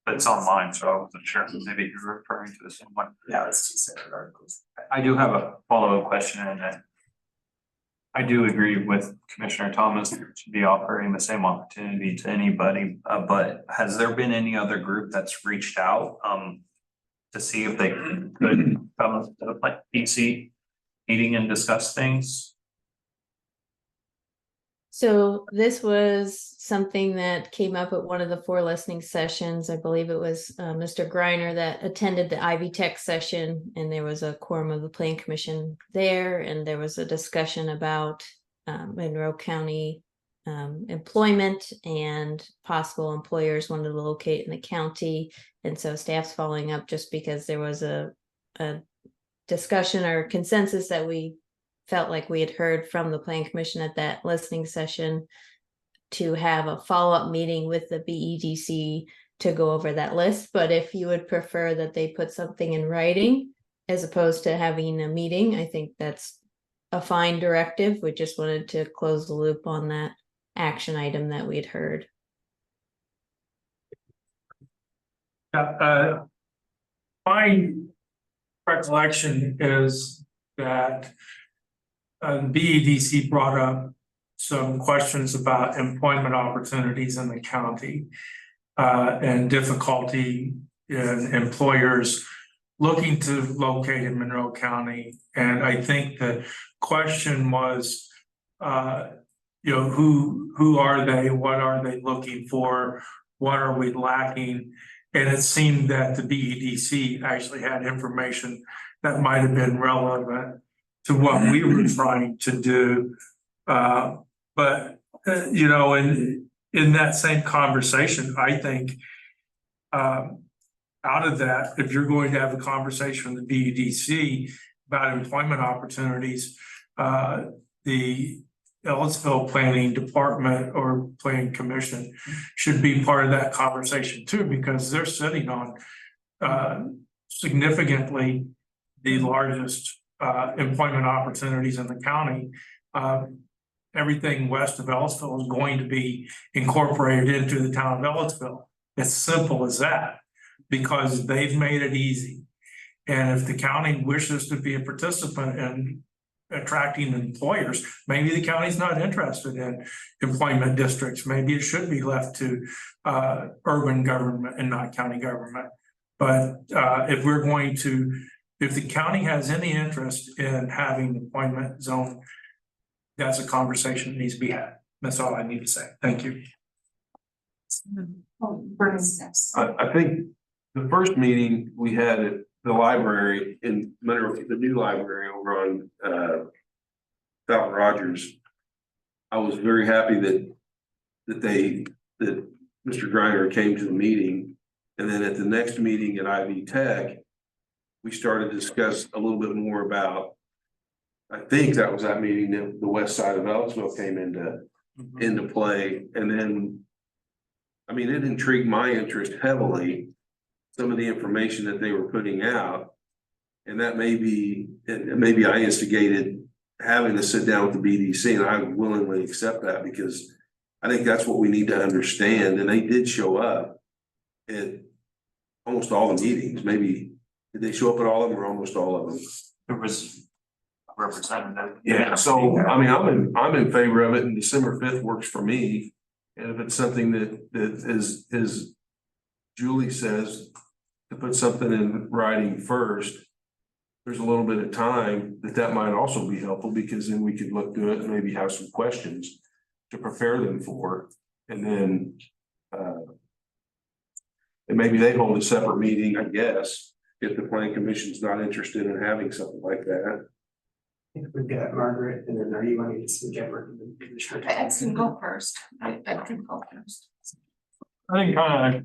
it's online, so I wasn't sure. Maybe you're referring to the same one. Yeah, it's 2 separate articles. I do have a follow-up question, and I do agree with Commissioner Thomas to be offering the same opportunity to anybody, but has there been any other group that's reached out to see if they could come to the like PC meeting and discuss things? So this was something that came up at one of the 4 listening sessions. I believe it was Mr. Griner that attended the Ivy Tech session, and there was a quorum of the Plan Commission there, and there was a discussion about Monroe County employment and possible employers wanted to locate in the county. And so staff's following up just because there was a discussion or consensus that we felt like we had heard from the Plan Commission at that listening session to have a follow-up meeting with the BEDC to go over that list. But if you would prefer that they put something in writing as opposed to having a meeting, I think that's a fine directive. We just wanted to close the loop on that action item that we'd heard. My recollection is that BEDC brought up some questions about employment opportunities in the county and difficulty in employers looking to locate in Monroe County. And I think the question was, who are they? What are they looking for? What are we lacking? And it seemed that the BEDC actually had information that might have been relevant to what we were trying to do. In that same conversation, I think out of that, if you're going to have a conversation with the BEDC about employment opportunities, the Ellisville Planning Department or Planning Commission should be part of that conversation too, because they're sitting on significantly the largest employment opportunities in the county. Everything west of Ellisville is going to be incorporated into the town of Ellisville. It's simple as that, because they've made it easy. And if the county wishes to be a participant in attracting employers, maybe the county's not interested in employment districts. Maybe it should be left to urban government and not county government. But if the county has any interest in having employment zone, that's a conversation that needs to be had. That's all I need to say. Thank you. I think the first meeting we had at the library in Monroe, the new library over on Falcon Rogers, I was very happy that Mr. Griner came to the meeting. And then at the next meeting at Ivy Tech, we started to discuss a little bit more about, I think that was that meeting that the west side of Ellisville came into play. And then, I mean, it intrigued my interest heavily, some of the information that they were putting out. And that maybe I instigated having to sit down with the BDC, and I willingly accept that, because I think that's what we need to understand. And they did show up at almost all the meetings. Maybe did they show up at all of them or almost all of them? There was a representative. Yeah, so I mean, I'm in favor of it, and December 5th works for me. And if it's something that is Julie says, to put something in writing first, there's a little bit of time that might also be helpful, because then we could look good and maybe have some questions to prepare them for, and then and maybe they hold a separate meeting, I guess, if the planning commission's not interested in having something like that. I think we've got Margaret, and then are you wanting to see Edward? And then Commissioner? I can go first. I can go first. I think kind of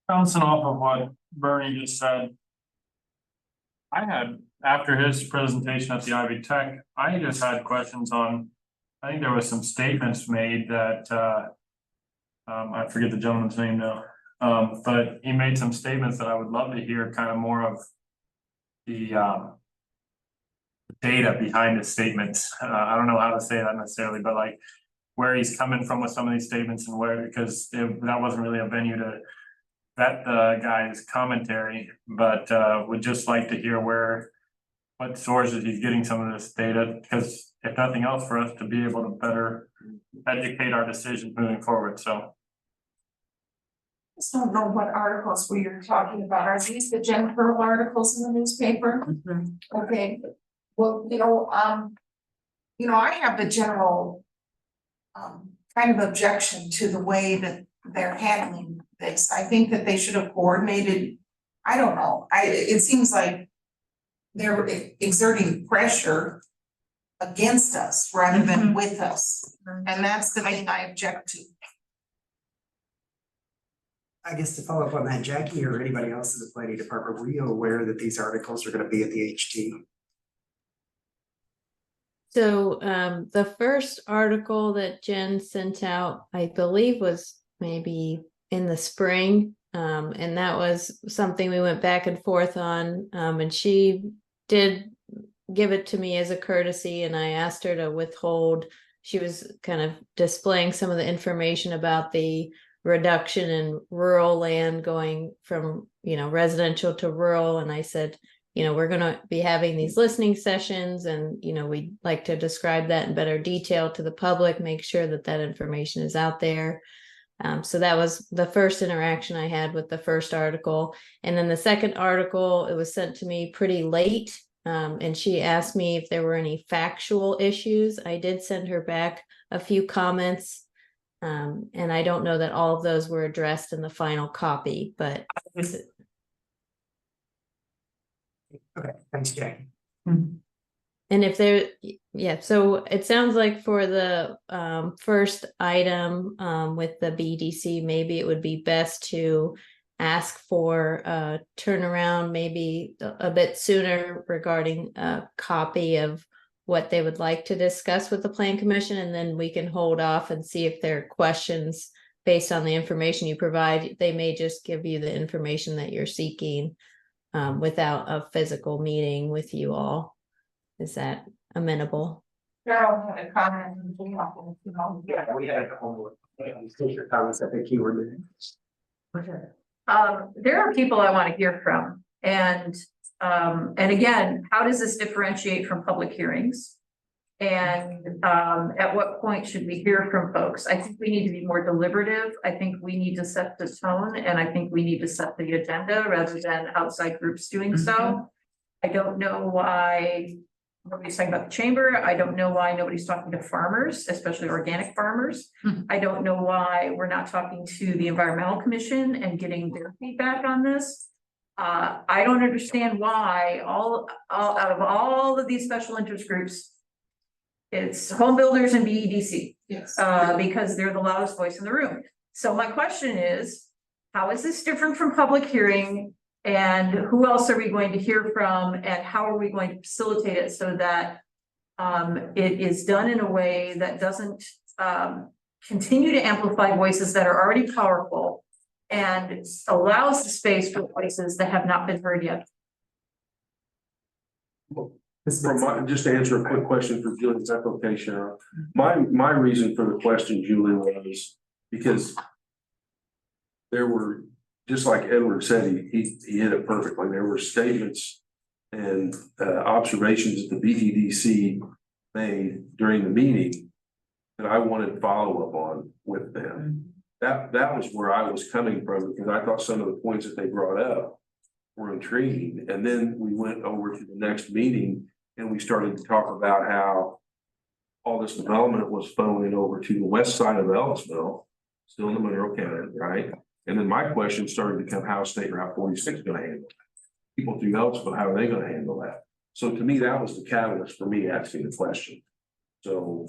bouncing off of what Bernie just said. I had, after his presentation at the Ivy Tech, I just had questions on, I think there was some statements made that, I forget the gentleman's name now. But he made some statements that I would love to hear kind of more of the, data behind the statements. I don't know how to say that necessarily, but like where he's coming from with some of these statements and where, because that wasn't really a venue to vet the guy's commentary, but would just like to hear what sources he's getting some of this data, because if nothing else, for us to be able to better educate our decisions moving forward, so. I just don't know what articles we are talking about. Are these the Jen Pearl articles in the newspaper? Okay, well, I have a general kind of objection to the way that they're handling this. I think that they should have coordinated. I don't know. It seems like they're exerting pressure against us rather than with us. And that's the thing I object to. I guess to follow up on that, Jackie or anybody else in the planning department, were you aware that these articles are gonna be at the HT? So the first article that Jen sent out, I believe, was maybe in the spring. And that was something we went back and forth on. And she did give it to me as a courtesy, and I asked her to withhold. She was kind of displaying some of the information about the reduction in rural land going from, residential to rural. And I said, we're going to be having these listening sessions, and, we'd like to describe that in better detail to the public, make sure that that information is out there. So that was the first interaction I had with the first article. And then the second article, it was sent to me pretty late. And she asked me if there were any factual issues. I did send her back a few comments. And I don't know that all of those were addressed in the final copy, but. Okay, thanks, Jackie. And if there, so it sounds like for the first item with the BDC, maybe it would be best to ask for a turnaround maybe a bit sooner regarding a copy of what they would like to discuss with the Plan Commission, and then we can hold off and see if there are questions based on the information you provide. They may just give you the information that you're seeking without a physical meeting with you all. Is that amenable? Cheryl had a comment. Yeah, we had a couple of your comments, I think you were doing. There are people I want to hear from, and again, how does this differentiate from public hearings? And at what point should we hear from folks? I think we need to be more deliberative. I think we need to set the tone, and I think we need to set the agenda rather than outside groups doing so. I don't know why nobody's talking about the chamber. I don't know why nobody's talking to farmers, especially organic farmers. I don't know why we're not talking to the Environmental Commission and getting their feedback on this. I don't understand why all out of all of these special interest groups, it's home builders and BEDC. Yes. Because they're the loudest voice in the room. So my question is, how is this different from public hearing? And who else are we going to hear from, and how are we going to facilitate it so that it is done in a way that doesn't continue to amplify voices that are already powerful and allows the space for voices that have not been heard yet? Just to answer a quick question for Julie, is that okay, Cheryl? My reason for the question, Julie, was because there were, just like Edward said, he hit it perfectly. There were statements and observations that the BEDC made during the meeting that I wanted to follow up on with them. that was where I was coming from, because I thought some of the points that they brought up were intriguing, and then we went over to the next meeting and we started to talk about how all this development was funneling over to the west side of Ellisville, still in the Monroe County, right? And then my question started to become, how is State Route 46 gonna handle it? People through Ellisville, how are they gonna handle that? So to me, that was the catalyst for me asking the question. So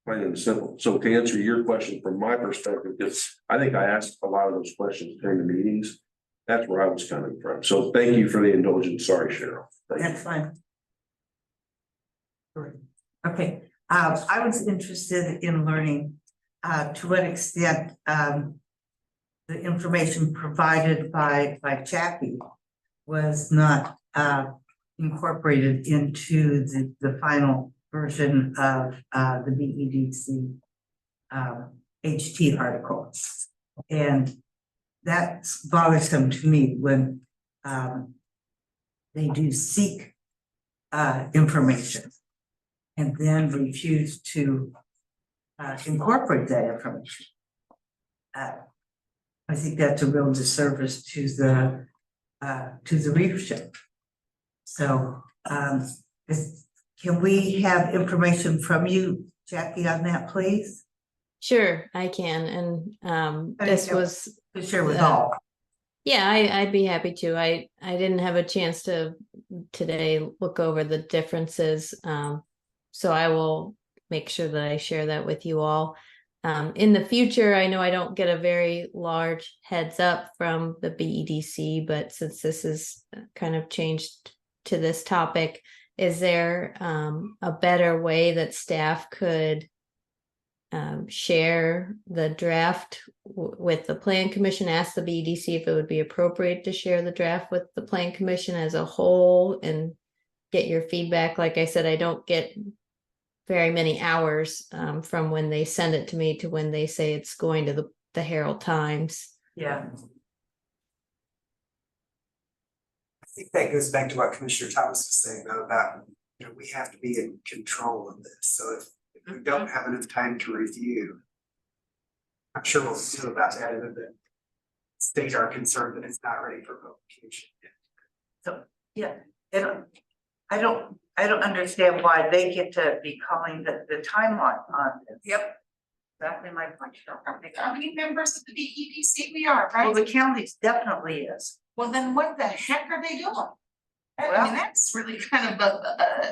plain and simple. So to answer your question from my perspective, because I think I asked a lot of those questions during the meetings. That's where I was coming from. So thank you for the indulgence. Sorry, Cheryl. Thank you. That's fine. Okay, I was interested in learning, to what extent, the information provided by Jackie was not, incorporated into the final version of, the BEDC, HT article. And that's bothersome to me when, they do seek, information and then refuse to, incorporate that information. I think that's a real disservice to the readership. So, can we have information from you, Jackie, on that, please? Sure, I can, and this was. To share with all. Yeah, I'd be happy to. I didn't have a chance to today look over the differences. So I will make sure that I share that with you all. In the future, I know I don't get a very large heads up from the BEDC, but since this is kind of changed to this topic, is there a better way that staff could share the draft with the Plan Commission? Ask the BEDC if it would be appropriate to share the draft with the Plan Commission as a whole and get your feedback. Like I said, I don't get very many hours from when they send it to me to when they say it's going to the Herald Times. Yeah. I think that goes back to what Commissioner Thomas was saying though about, we have to be in control of this. So if we don't have enough time to review, I'm sure we'll do about that, and then state our concern that it's not ready for publication yet. So, yeah, I don't understand why they get to be calling the timeline on this. Yep. Exactly my point. How many members of the BEDC we are, Well, right? the county definitely is. Well, then what the heck are they doing? I Well- mean, that's really kind of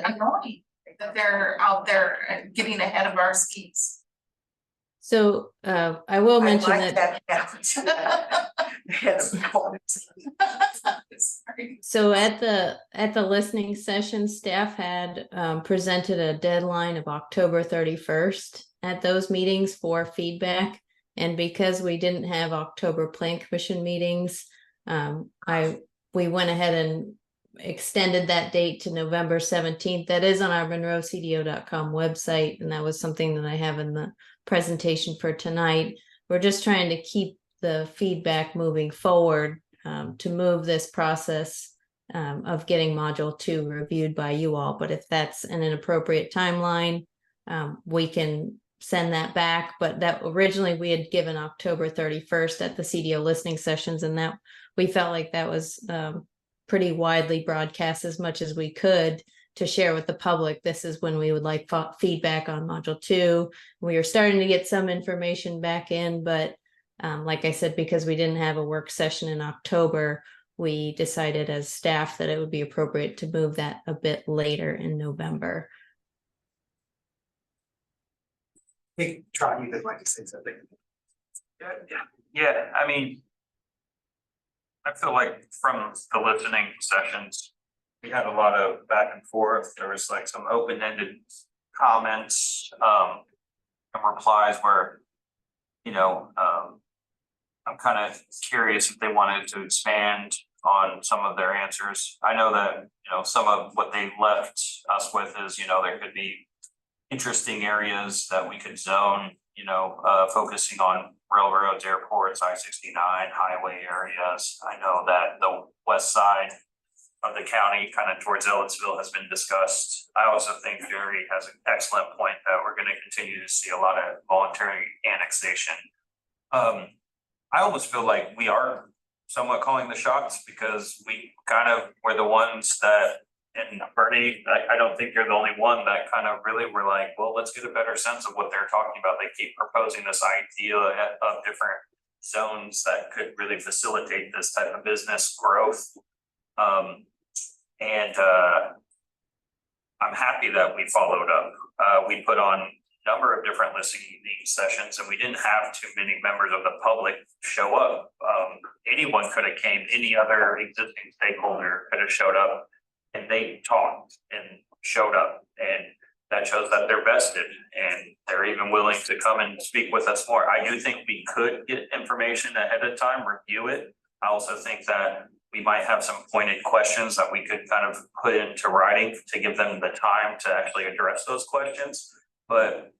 annoying that they're out there getting ahead of our skis. So I will mention I like that. Sorry. So at the listening session, staff had presented a deadline of October 31st at those meetings for feedback. And because we didn't have October Plan Commission meetings, we went ahead and extended that date to November 17th. That is on our monroecdo.com website, and that was something that I have in the presentation for tonight. We're just trying to keep the feedback moving forward to move this process of getting Module 2 reviewed by you all. But if that's an inappropriate timeline, we can send that back. But that originally we had given October 31st at the CDO listening sessions, and that we felt like that was pretty widely broadcast as much as we could to share with the public. This is when we would like feedback on Module 2. We are starting to get some information back in, but like I said, because we didn't have a work session in October, we decided as staff that it would be appropriate to move that a bit later in November. I think, Tron, you'd like to say something. Yeah, I mean, I feel like from the listening sessions, we had a lot of back and forth. There was like some open-ended comments, and replies where, I'm kind of curious if they wanted to expand on some of their answers. I know that, some of what they left us with is, there could be interesting areas that we could zone, focusing on railroads, airports, I-69, highway areas. I know that the west side of the county, kind of towards Ellisville, has been discussed. I also think Jerry has an excellent point that we're going to continue to see a lot of voluntary annexation I almost feel like we are somewhat calling the shots because we kind of were the ones that, and Bernie, I don't think you're the only one that kind of really were like, well, let's get a better sense of what they're talking about. They keep proposing this idea of different zones that could really facilitate this type of business growth. I'm happy that we followed up. We put on a number of different listening sessions and we didn't have too many members of the public show up. Anyone could have came, any other existing stakeholder could have showed up and they talked and showed up, and that shows that they're vested and they're even willing to come and speak with us more. I do think we could get information ahead of time, review it. I also think that we might have some pointed questions that we could kind of put into writing to give them the time to actually address those questions. But,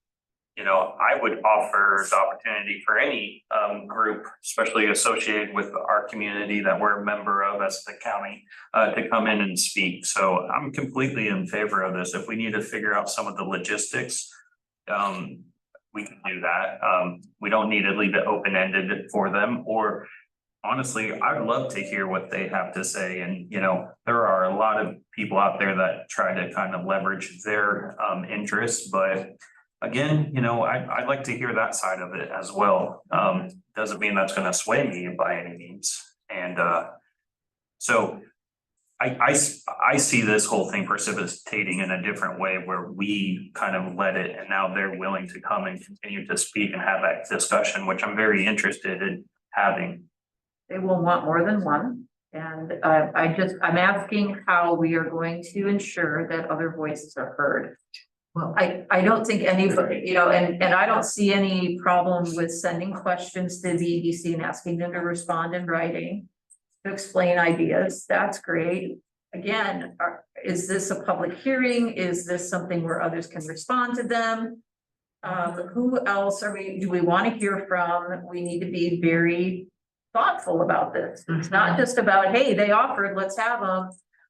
you know, I would offer the opportunity for any group, especially associated with our community that we're a member of as the county, to come in and speak. So I'm completely in favor of this. If we need to figure out some of the logistics, we can do that. We don't need to leave it open-ended for them, or honestly, I'd love to hear what they have to say. And, you know, there are a lot of people out there that try to kind of leverage their interests, but again, you know, I'd like to hear that side of it as well. Doesn't mean that's gonna sway me by any means. And so I see this whole thing precipitating in a different way where we kind of let it and now they're willing to come and continue to speak and have that discussion, which I'm very interested in having. They will want more than one. And I'm asking how we are going to ensure that other voices are heard. Well, I don't think anybody, you know, and I don't see any problem with sending questions to the EDC and asking them to respond in writing, to explain ideas. That's great. Again, is this a public hearing? Is this something where others can respond to them? Who else do we want to hear from? We need to be very thoughtful about this. It's not just about, hey, they offered, let's have them.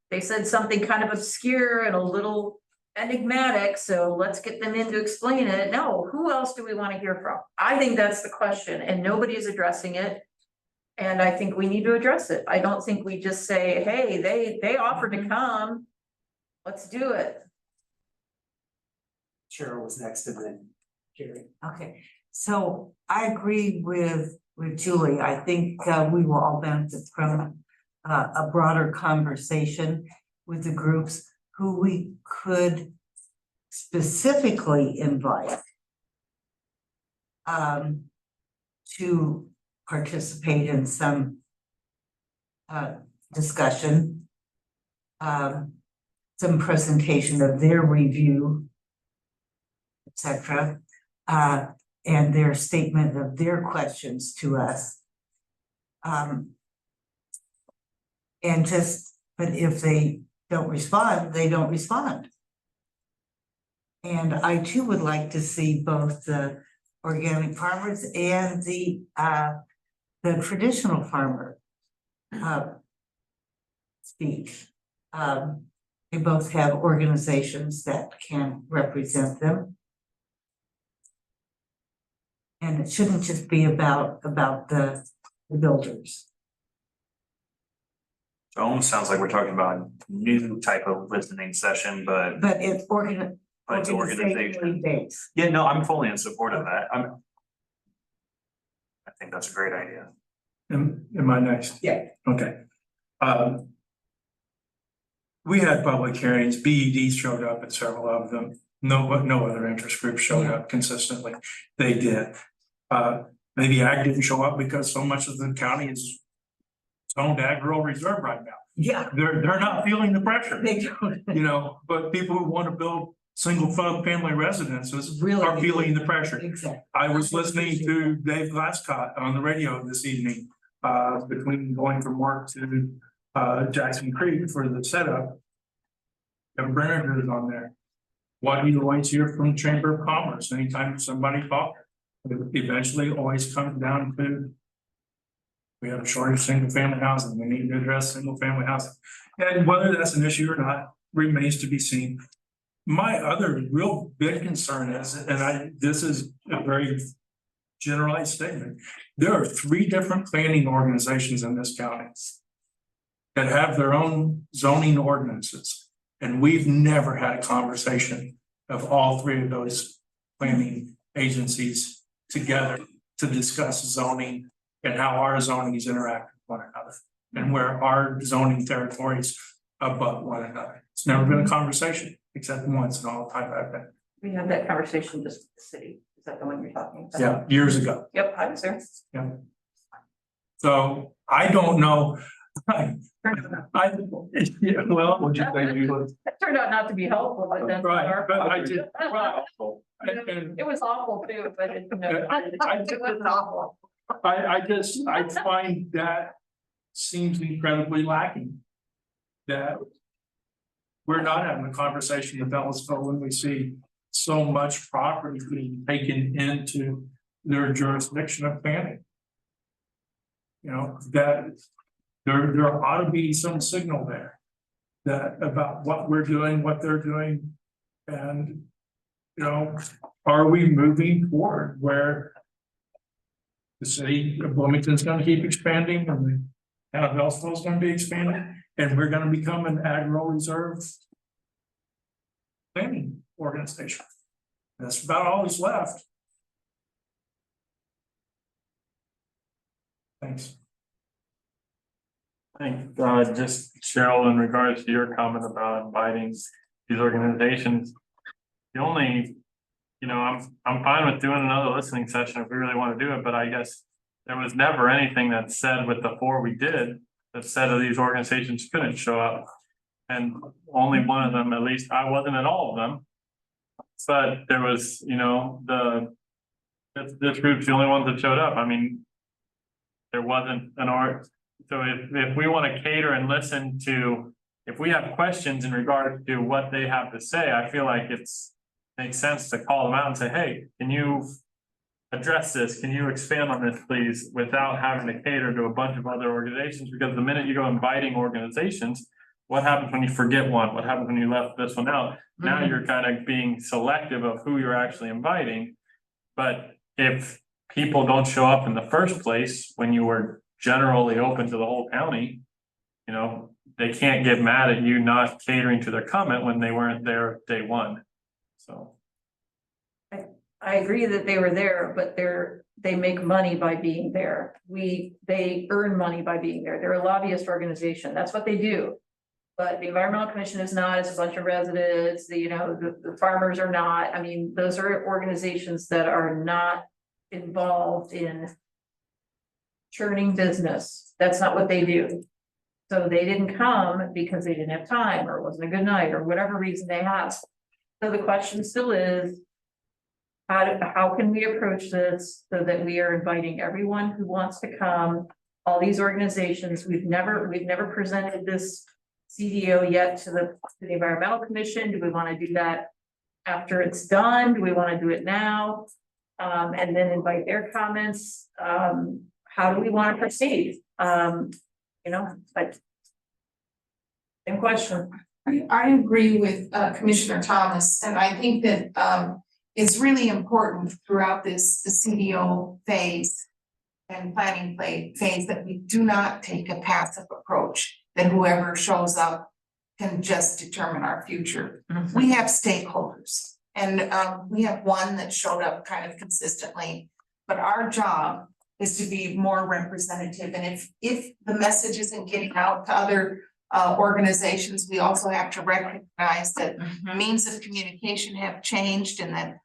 They said something kind of obscure and a little enigmatic, so let's get them in to explain it. No, who else do we want to hear from? I think that's the question, and nobody is addressing it. And I think we need to address it. I don't think we just say, hey, they offered to come. Let's do it. Cheryl was next and then Carrie. Okay, so I agree with Julie. I think we will all benefit from a broader conversation with the groups who we could specifically invite to participate in some discussion, some presentation of their review, etc., and their statement of their questions to us. And but if they don't respond, they don't respond. And I too would like to see both the organic farmers and the traditional farmer speak. They both have organizations that can represent them. And it shouldn't just be about the builders. It almost sounds like we're talking about a new type of listening session, but it's organizationally organizationally based. Yeah, no, I'm fully in support of that. I think that's a great idea. Am I next? Yeah. Okay. We had public hearings, BED showed up at several of them. No other interest groups showed up consistently. They did. Maybe Ag didn't show up because so much of the county is zoned Ag Rural Reserve right now. Yeah. They're not feeling the pressure. They don't. You know, but people who want to build single family residences are feeling the pressure. Exactly. I was listening to Dave Glasscott on the radio this evening, between going from work to Jackson Creek for the setup. And Brenner is on there. What do you always hear from Chamber of Commerce? Anytime somebody talks, it eventually always comes down to we have a shortage of single family housing. We need to address single family housing. And whether that's an issue or not remains to be seen. My other real big concern is, and this is a very generalized statement. There are 3 different planning organizations in this county that have their own zoning ordinances. And we've never had a conversation of all 3 of those planning agencies together to discuss zoning and how our zonings interact with one another and where our zoning territories abut one another. It's never been a conversation except once in all the time I've been. We had that conversation just with the city. Is that the one you're talking about? Yeah, years ago. Yep, I was there. So I don't know. Yeah, well, would you say you? It turned out not to be helpful, but then. Right, but I just, well, and It was awful too, but it, you know, I it was awful. I find that seems incredibly lacking. That we're not having a conversation with Ellisville when we see so much property being taken into their jurisdiction of planning. You know, that there ought to be some signal there that about what we're doing, what they're doing, and you know, are we moving forward where the city of Bloomington's gonna keep expanding and the town of Ellisville's gonna be expanding, and we're gonna become an agro reserve planning organization. That's about all that's left. Thanks. I think, just Cheryl, in regards to your comment about inviting these organizations, the only, you know, I'm fine with doing another listening session if we really want to do it, but I guess there was never anything that said with the 4 we did that said that these organizations couldn't show up. And only one of them, at least I wasn't at all of them. But there was, you know, this group's the only ones that showed up. I mean, there wasn't an art. So if we want to cater and listen to, if we have questions in regard to what they have to say, I feel like makes sense to call them out and say, hey, can you address this? Can you expand on this, please? Without having to cater to a bunch of other organizations, because the minute you go inviting organizations, what happens when you forget one? What happens when you left this one out? Now you're kind of being selective of who you're actually inviting. But if people don't show up in the first place when you were generally open to the whole county, you know, they can't get mad at you not catering to their comment when they weren't there day 1. So. I agree that they were there, but they make money by being there. They earn money by being there. They're a lobbyist organization. That's what they do. But the Environmental Commission is not, it's a bunch of residents, the farmers are not. I mean, those are organizations that are not involved in churning business. That's not what they do. So they didn't come because they didn't have time or it wasn't a good night or whatever reason they have. So the question still is, how can we approach this so that we are inviting everyone who wants to come, all these organizations? We've never presented this CDO yet to the Environmental Commission. Do we want to do that after it's done? Do we want to do it now? And then invite their comments. How do we want to proceed? But same question. I agree with Commissioner Thomas, and I think that it's really important throughout the CDO phase and planning phase that we do not take a passive approach, that whoever shows up can just determine our future. We have stakeholders, and we have one that showed up kind of consistently, but our job is to be more representative. And if the message isn't getting out to other organizations, we also have to recognize that means of communication have changed, and that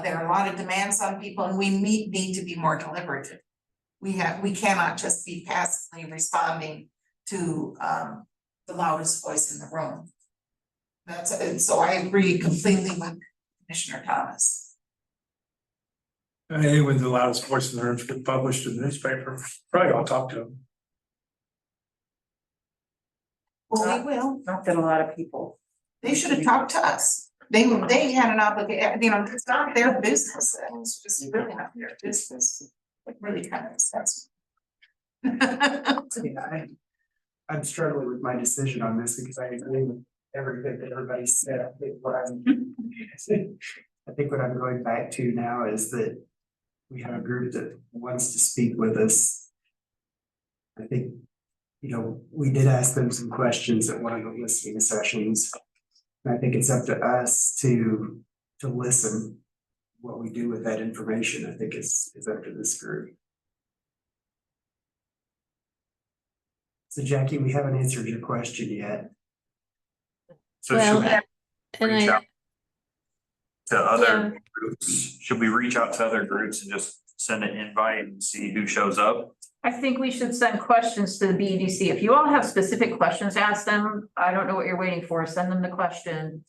there are a lot of demands on people, and we need to be more deliberative. We cannot just be passively responding to the loudest voice in the room. So I agree completely with Commissioner Thomas. I think when the loudest voice in the room get published in the newspaper, probably I'll talk to them. Well, we will. Not that a lot of people. They should have talked to us. They had an obligation, it's not their business. It's just really not their business. It really kind of sense. Yeah, I'm struggling with my decision on this because I agree with everything that everybody said. I think what I'm going back to now is that we have a group that wants to speak with us. I think, we did ask them some questions at one of the listening sessions. And I think it's up to us to listen. What we do with that information, I think is up to this group. So Jackie, we haven't answered your question yet. So Well, should and we reach I, out to other groups? Should we reach out to other groups and just send an invite and see who shows up? I think we should send questions to the BEDC. If you all have specific questions, ask them. I don't know what you're waiting for. Send them the question.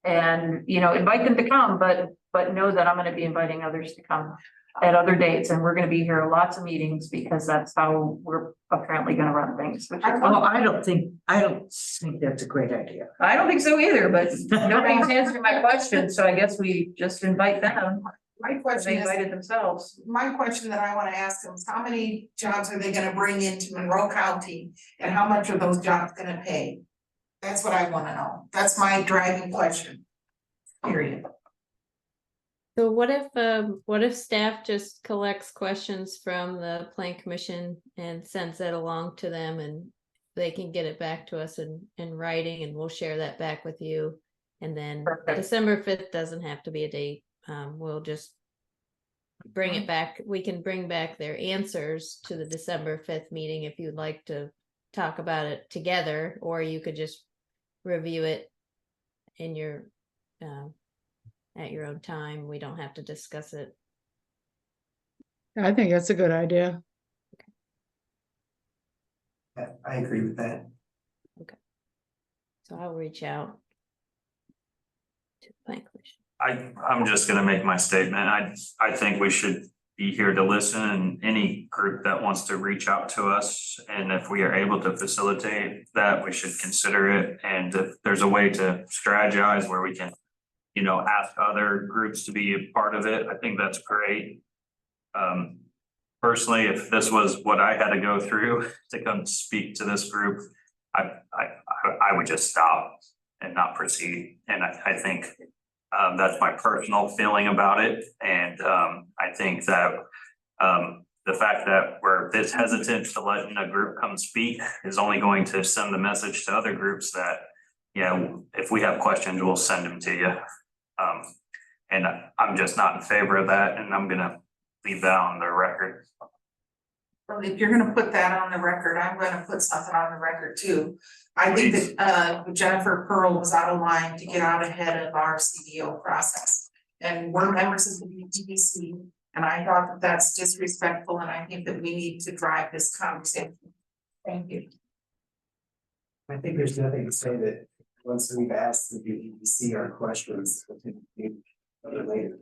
And, invite them to come, but know that I'm gonna be inviting others to come at other dates, and we're gonna be here lots of meetings because that's how we're apparently gonna run things, which is fine. I don't think that's a great idea. I don't think so either, but nobody's answering my question, so I guess we just invite them. My question They is, invited themselves. my question that I wanna ask them is how many jobs are they gonna bring into Monroe County? And how much are those jobs gonna pay? That's what I wanna know. That's my driving question. Period. so what if staff just collects questions from the plan commission and sends that along to them, and they can get it back to us in writing, and we'll share that back with you. And then Perfect. December 5th doesn't have to be a date. We'll just bring it back. We can bring back their answers to the December 5th meeting if you'd like to talk about it together, or you could just review it in your at your own time. We don't have to discuss it. I think that's a good idea. Yeah, I agree with that. So I'll reach out to the plan commission. I'm just gonna make my statement. I think we should be here to listen, and any group that wants to reach out to us, and if we are able to facilitate that, we should consider it. And if there's a way to strategize where we can, ask other groups to be a part of it, I think that's great. Personally, if this was what I had to go through to come speak to this group, I would just stop and not proceed. And I think that's my personal feeling about it. And I think that the fact that we're this hesitant to letting a group come speak is only going to send the message to other groups that, if we have questions, we'll send them to you. And I'm just not in favor of that, and I'm gonna leave that on the record. Well, if you're gonna put that on the record, I'm gonna put something on the record too. I think that Jennifer Pearl was out of line to get out ahead of our CDO process. And we're members of the BTDC, and I thought that that's disrespectful, and I think that we need to drive this conversation. Thank you. I think there's nothing to say that once we've asked the BEDC our questions, we'll take other later.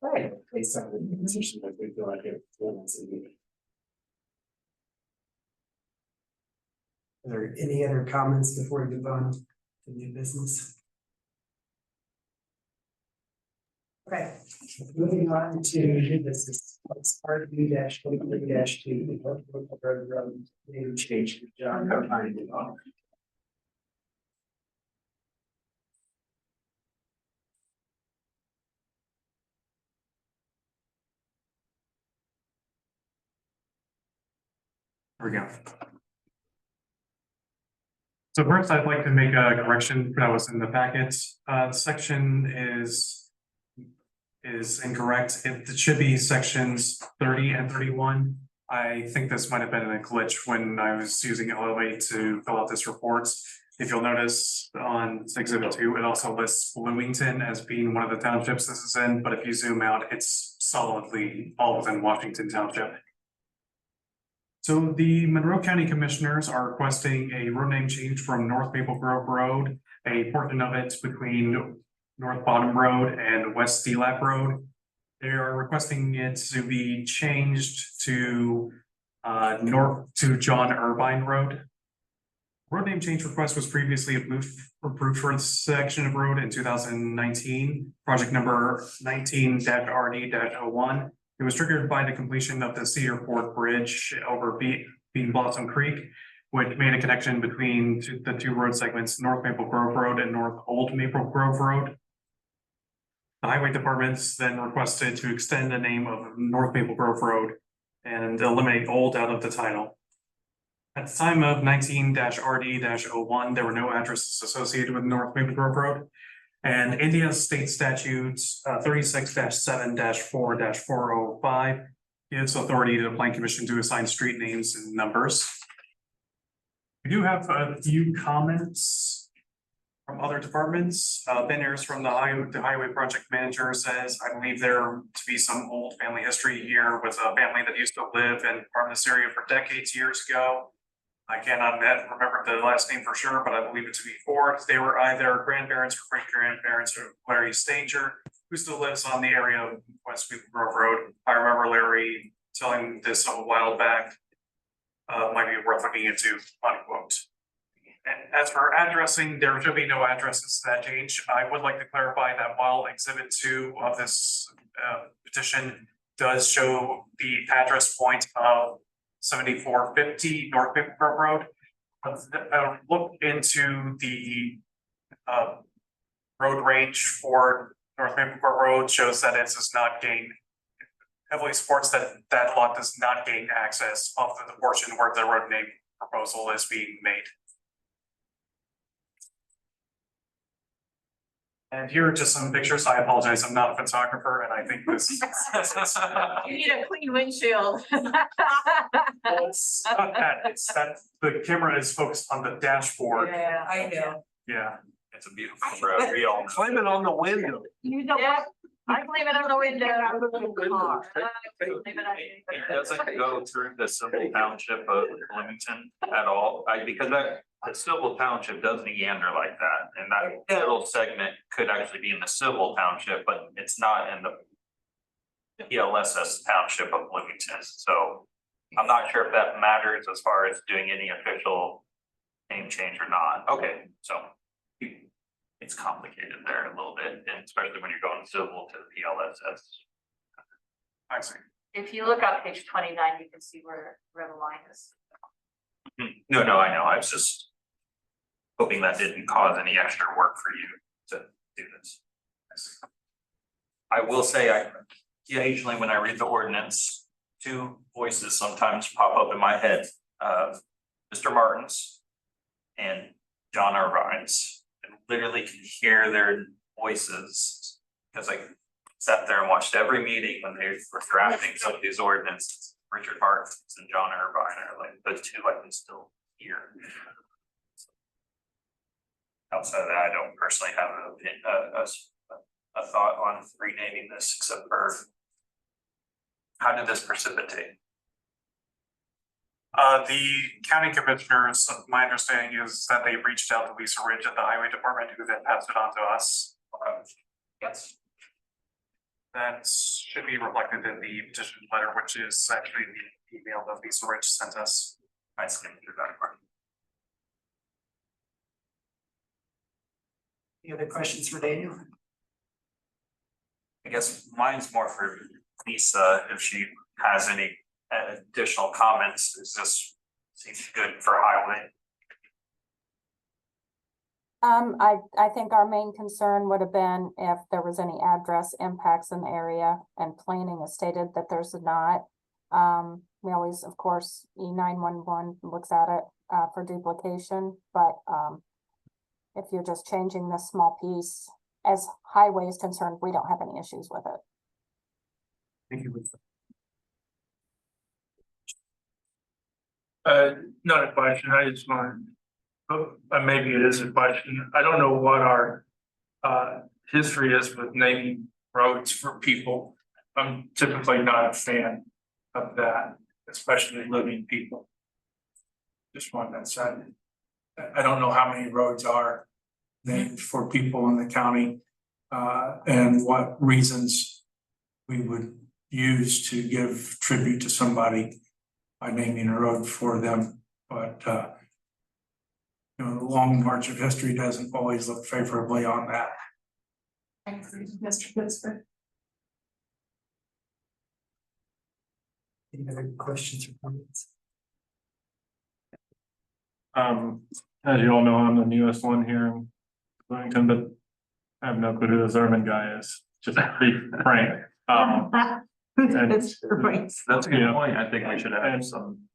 Right. Based on the position that we feel like it's. Are there any other comments before we move on to new business? Okay, moving on to new business, it's part B-23-2, the North Road name change, John outlined it all. There we go. So first, I'd like to make a correction that was in the packet. Section is incorrect. It should be sections 30 and 31. I think this might have been a glitch when I was using Elevate to fill out this report. If you'll notice on exhibit 2, it also lists Bloomington as being one of the townships this is in, but if you zoom out, it's solidly all within Washington Township. So the Monroe County Commissioners are requesting a road name change from North Maple Grove Road, a portion of it between North Bottom Road and West Delap Road. They are requesting it to be changed to north to John Irvine Road. Road name change request was previously approved for this section of road in 2019, project number 19-RD-01. It was triggered by the completion of the Cedar Ford Bridge over Bean Blossom Creek, which made a connection between the two road segments, North Maple Grove Road and North Old Maple Grove Road. The highway departments then requested to extend the name of North Maple Grove Road and eliminate old out of the title. At the time of 19-RD-01, there were no addresses associated with North Maple Grove Road. And Indiana State Statutes 36-7-4-405 gives authority to the Plan Commission to assign street names and numbers. We do have a few comments from other departments. Ben Ayers from the highway project manager says, I believe there to be some old family history here with a family that used to live and farm this area for decades years ago. I cannot remember the last name for sure, but I believe it to be Ford. They were either grandparents or great grandparents of Larry Stanger, who still lives on the area of West Maple Grove Road. I remember Larry telling this a while back. Might be worth looking into, unquote. And as for addressing, there should be no addresses that change. I would like to clarify that while Exhibit 2 of this petition does show the address point of 7450 North Maple Grove Road, look into the road range for North Maple Grove Road shows that it does not gain, heavily supports that that lot does not gain access off of the portion where the road name proposal is being made. And here are just some pictures. I apologize, I'm not a photographer, and I think this. You need a clean windshield. It's not that, it's that the camera is focused on the dashboard. Yeah, I know. Yeah. It's a beautiful road, we all know. Claim it on the window. You don't. I blame it on the window. It doesn't go through the civil township of Bloomington at all, because the civil township does meander like that, and that little segment could actually be in the civil township, but it's not in the PLSS township of Bloomington, so I'm not sure if that matters as far as doing any official name change or not. Okay, so it's complicated there a little bit, and especially when you're going civil to the PLSS. I see. If you look on page 29, you can see where the line is. No, I know, I was just hoping that didn't cause any extra work for you to do this. I will say, occasionally when I read the ordinance, two voices sometimes pop up in my head, Mr. Martin's and John Irvine's. I literally can hear their voices because I sat there and watched every meeting when they were drafting some of these ordinances. Richard Martins and John Irvine are like the two I can still hear. Outside of that, I don't personally have a thought on renaming this, except for how did this precipitate? The county commissioners, my understanding is that they reached out to Lisa Ridge at the highway department, who then passed it on to us. Yes. That should be reflected in the petition letter, which is actually the email that Lisa Ridge sent us. I skimmed through that part. Any other questions for Daniel? I guess mine's more for Lisa, if she has any additional comments. Is this seems good for highway? I think our main concern would have been if there was any address impacts in the area, and planning has stated that there's not. We always, of course, E911 looks at it for duplication, but if you're just changing this small piece, as highway is concerned, we don't have any issues with it. Thank you. Not a question, I just want, maybe it is a question. I don't know what our history is with naming roads for people. I'm typically not a fan of that, especially living people. Just want that said. I don't know how many roads are named for people in the county, and what reasons we would use to give tribute to somebody by naming a road for them, but you know, the long march of history doesn't always look favorably on that. I agree, Mr. Pittsburgh. Any other questions or comments? As you all know, I'm the newest one here in Bloomington, but I have no clue who the Zerman guy is. just to be frank. That's right. That's a Yeah. good point. I think we should have some.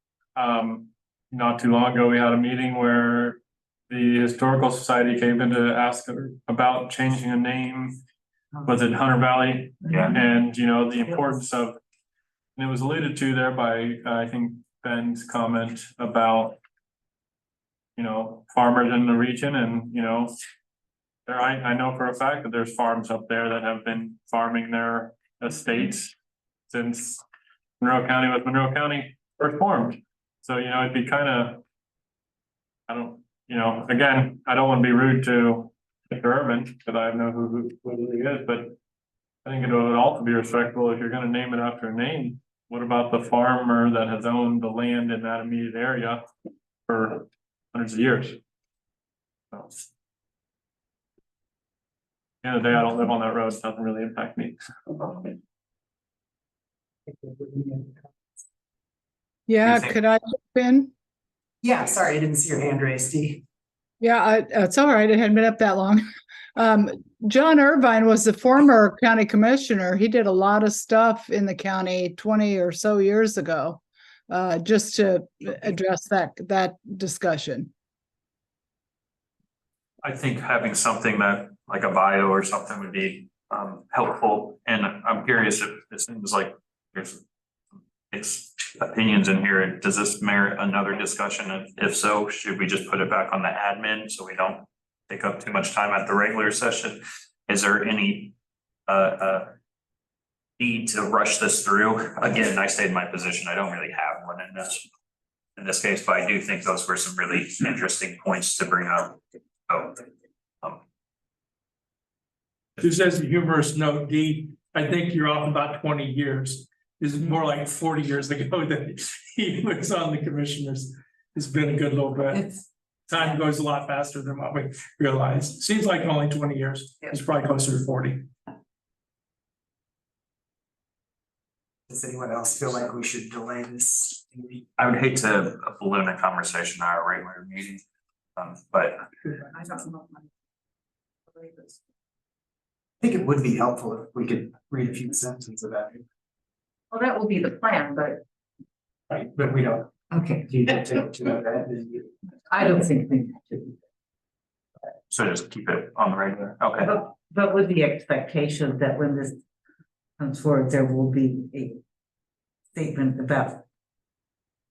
Not too long ago, we had a meeting where the Historical Society came in to ask about changing a name. Was it Hunter Valley? Yeah. And, you know, the importance of, and it was alluded to there by, I think, Ben's comment about, you know, farmers in the region and, you know, there, I know for a fact that there's farms up there that have been farming their estates since Monroe County was Monroe County first formed. So, you know, it'd be kind of, I don't, you know, again, I don't want to be rude to Mr. Urban, because I know who he is, but I think it would also be respectful if you're gonna name it after a name. What about the farmer that has owned the land in that immediate area for hundreds of years? So. At the end of the day, I don't live on that road, so it doesn't really impact me. Yeah, think- could I jump in? Yeah, sorry, I didn't see your hand raised, Dee. Yeah, it's all right. It hadn't been up that long. John Irvine was the former county commissioner. He did a lot of stuff in the county 20 or so years ago, just to address that discussion. I think having something that, like a bio or something would be helpful, and I'm curious if it seems like there's it's opinions in here. Does this merit another discussion? And if so, should we just put it back on the admin so we don't take up too much time at the regular session? Is there any need to rush this through? Again, I stayed in my position. I don't really have one in this case, but I do think those were some really interesting points to bring up. So, Just as a humorous note, Dee, I think you're off about 20 years. This is more like 40 years ago that he was on the commissioners. It's been a good little bit. Time goes a lot faster than what we realized. Seems like only 20 years. It's probably closer to 40. Does anyone else feel like we should delay this? I would hate to balloon a conversation at our regular meeting, but I don't know. I think it would be helpful if we could read a few sentences about it. Well, that will be the plan, but Right, but we don't. Okay, Do you need to know that? Then you- I don't think we should. so just keep it on the regular, okay. But with the expectation that when this comes forward, there will be a statement about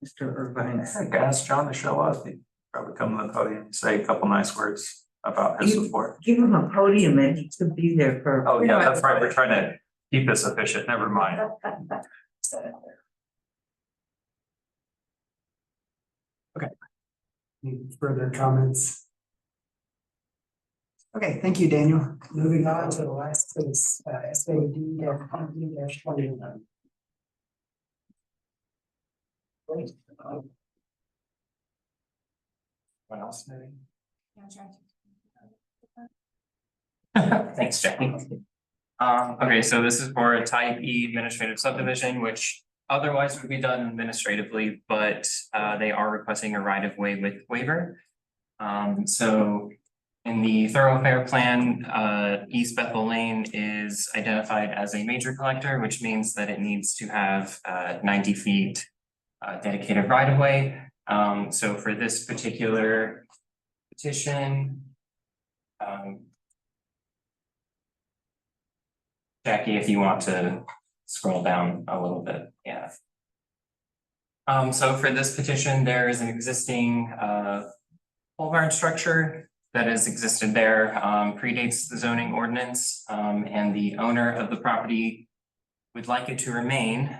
Mr. Irvine's. I think ask John to show up, he'd probably come to the podium and say a couple nice words about his support. Give him a podium and he could be there for. Oh, yeah, that's right, we're trying to keep this efficient, never mind. Any further comments? Okay, thank you, Daniel. Moving on to the last, is SAD -29. Great. What else? Thanks, Jackie. Okay, so this is for a type E administrative subdivision, which otherwise would be done administratively, but they are requesting a right of way with waiver. So in the thoroughfare plan, East Bethel Lane is identified as a major collector, which means that it needs to have 90 feet dedicated right of way. So for this particular petition, Jackie, if you want to scroll down a little bit, yeah. So for this petition, there is an existing pole barn structure that has existed there, predates the zoning ordinance, and the owner of the property would like it to remain.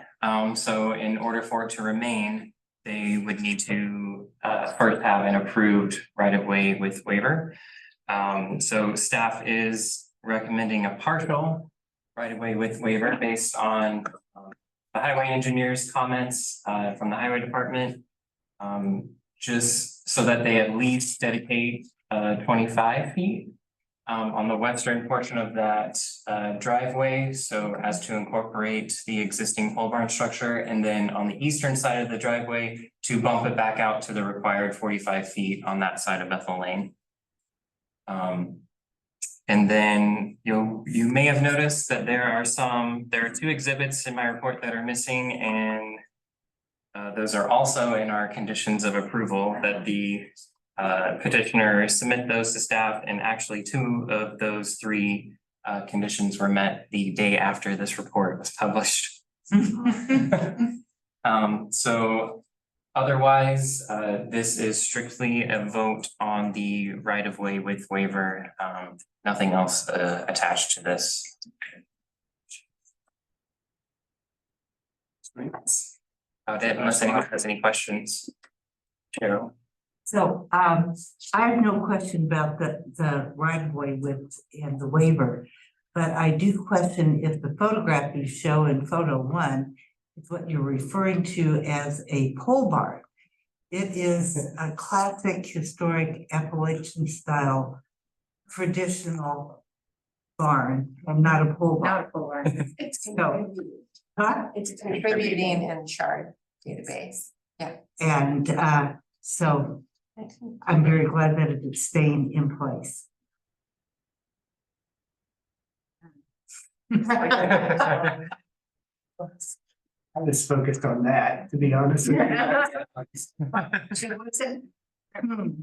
So in order for it to remain, they would need to first have an approved right of way with waiver. So staff is recommending a partial right of way with waiver based on the highway engineer's comments from the highway department. Just so that they at least dedicate 25 feet on the western portion of that driveway, so as to incorporate the existing pole barn structure, and then on the eastern side of the driveway to bump it back out to the required 45 feet on that side of Bethel Lane. And then you may have noticed that there are two exhibits in my report that are missing, and those are also in our conditions of approval, that the petitioner submit those to staff, and actually two of those three conditions were met the day after this report was published. So otherwise, this is strictly a vote on the right of way with waiver, nothing else attached to this. About it, unless anyone has any questions. Cheryl? So, I have no question about the right of way width and the waiver. But I do question if the photograph you show in photo 1 is what you're referring to as a pole barn. It is a classic historic Appalachian style traditional barn and not a pole barn. Not a full one. It's So, huh? It's contributing and chart database. Yeah. And so I'm very glad that it is staying in place. I was focused on that, to be honest with you.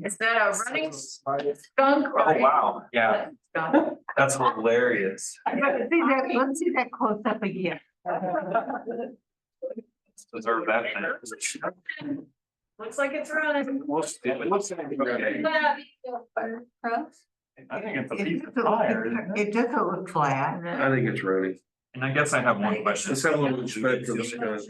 Is that a running skunk? or Oh, wow, yeah, skunk? that's hilarious. Let's see that close up again. Deserve that thing. Looks like it's running. I think it's a It piece of doesn't fire, look- isn't it? it doesn't look flat. I think it's running. And I guess I have one question. Let's have a little respect for the skunk.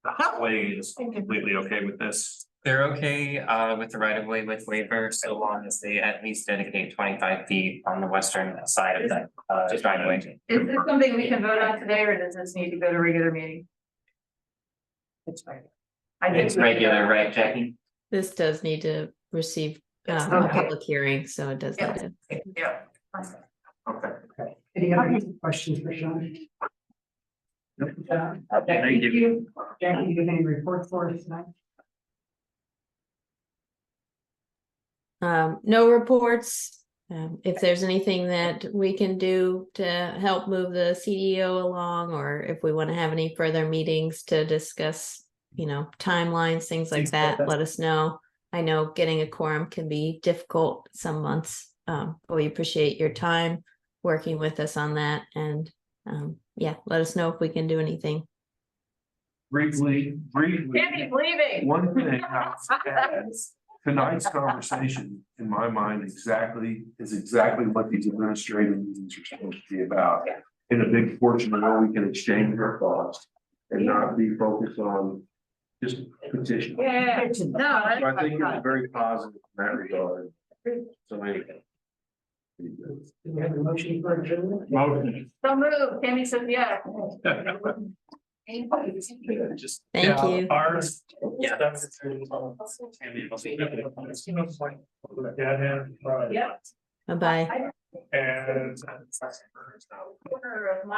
The highway is completely okay with this. They're okay with the right of way with waiver, so long as they at least dedicate 25 feet on the western side of that right of way. Is this something we can vote on today, or does this need to go to regular meeting? It's fine. I think It's we- regular, right, Jackie? This does need to receive a Okay. public hearing, so it does. Yeah. need to- Yeah. Okay. Any other questions for Sean? Thank you. Jackie, you have any reports for us tonight? No reports. If there's anything that we can do to help move the CDO along, or if we want to have any further meetings to discuss, timelines, things like that, let us know. I know getting a quorum can be difficult some months. But we appreciate your time working with us on that, and let us know if we can do anything. Briefly. Can't be believing. One thing I had, tonight's conversation, in my mind, is exactly what these administrative meetings are supposed to be about. In a big portion of where we can exchange our thoughts and not be focused on just petition. Yeah, no, So I think it's very positive in that regard. So anyway. Do we have a motion for adjournment? Motion. so move, Tammy says yeah. Just. Thank you. Ours. Yeah. Yeah. Bye-bye. And. Corner of my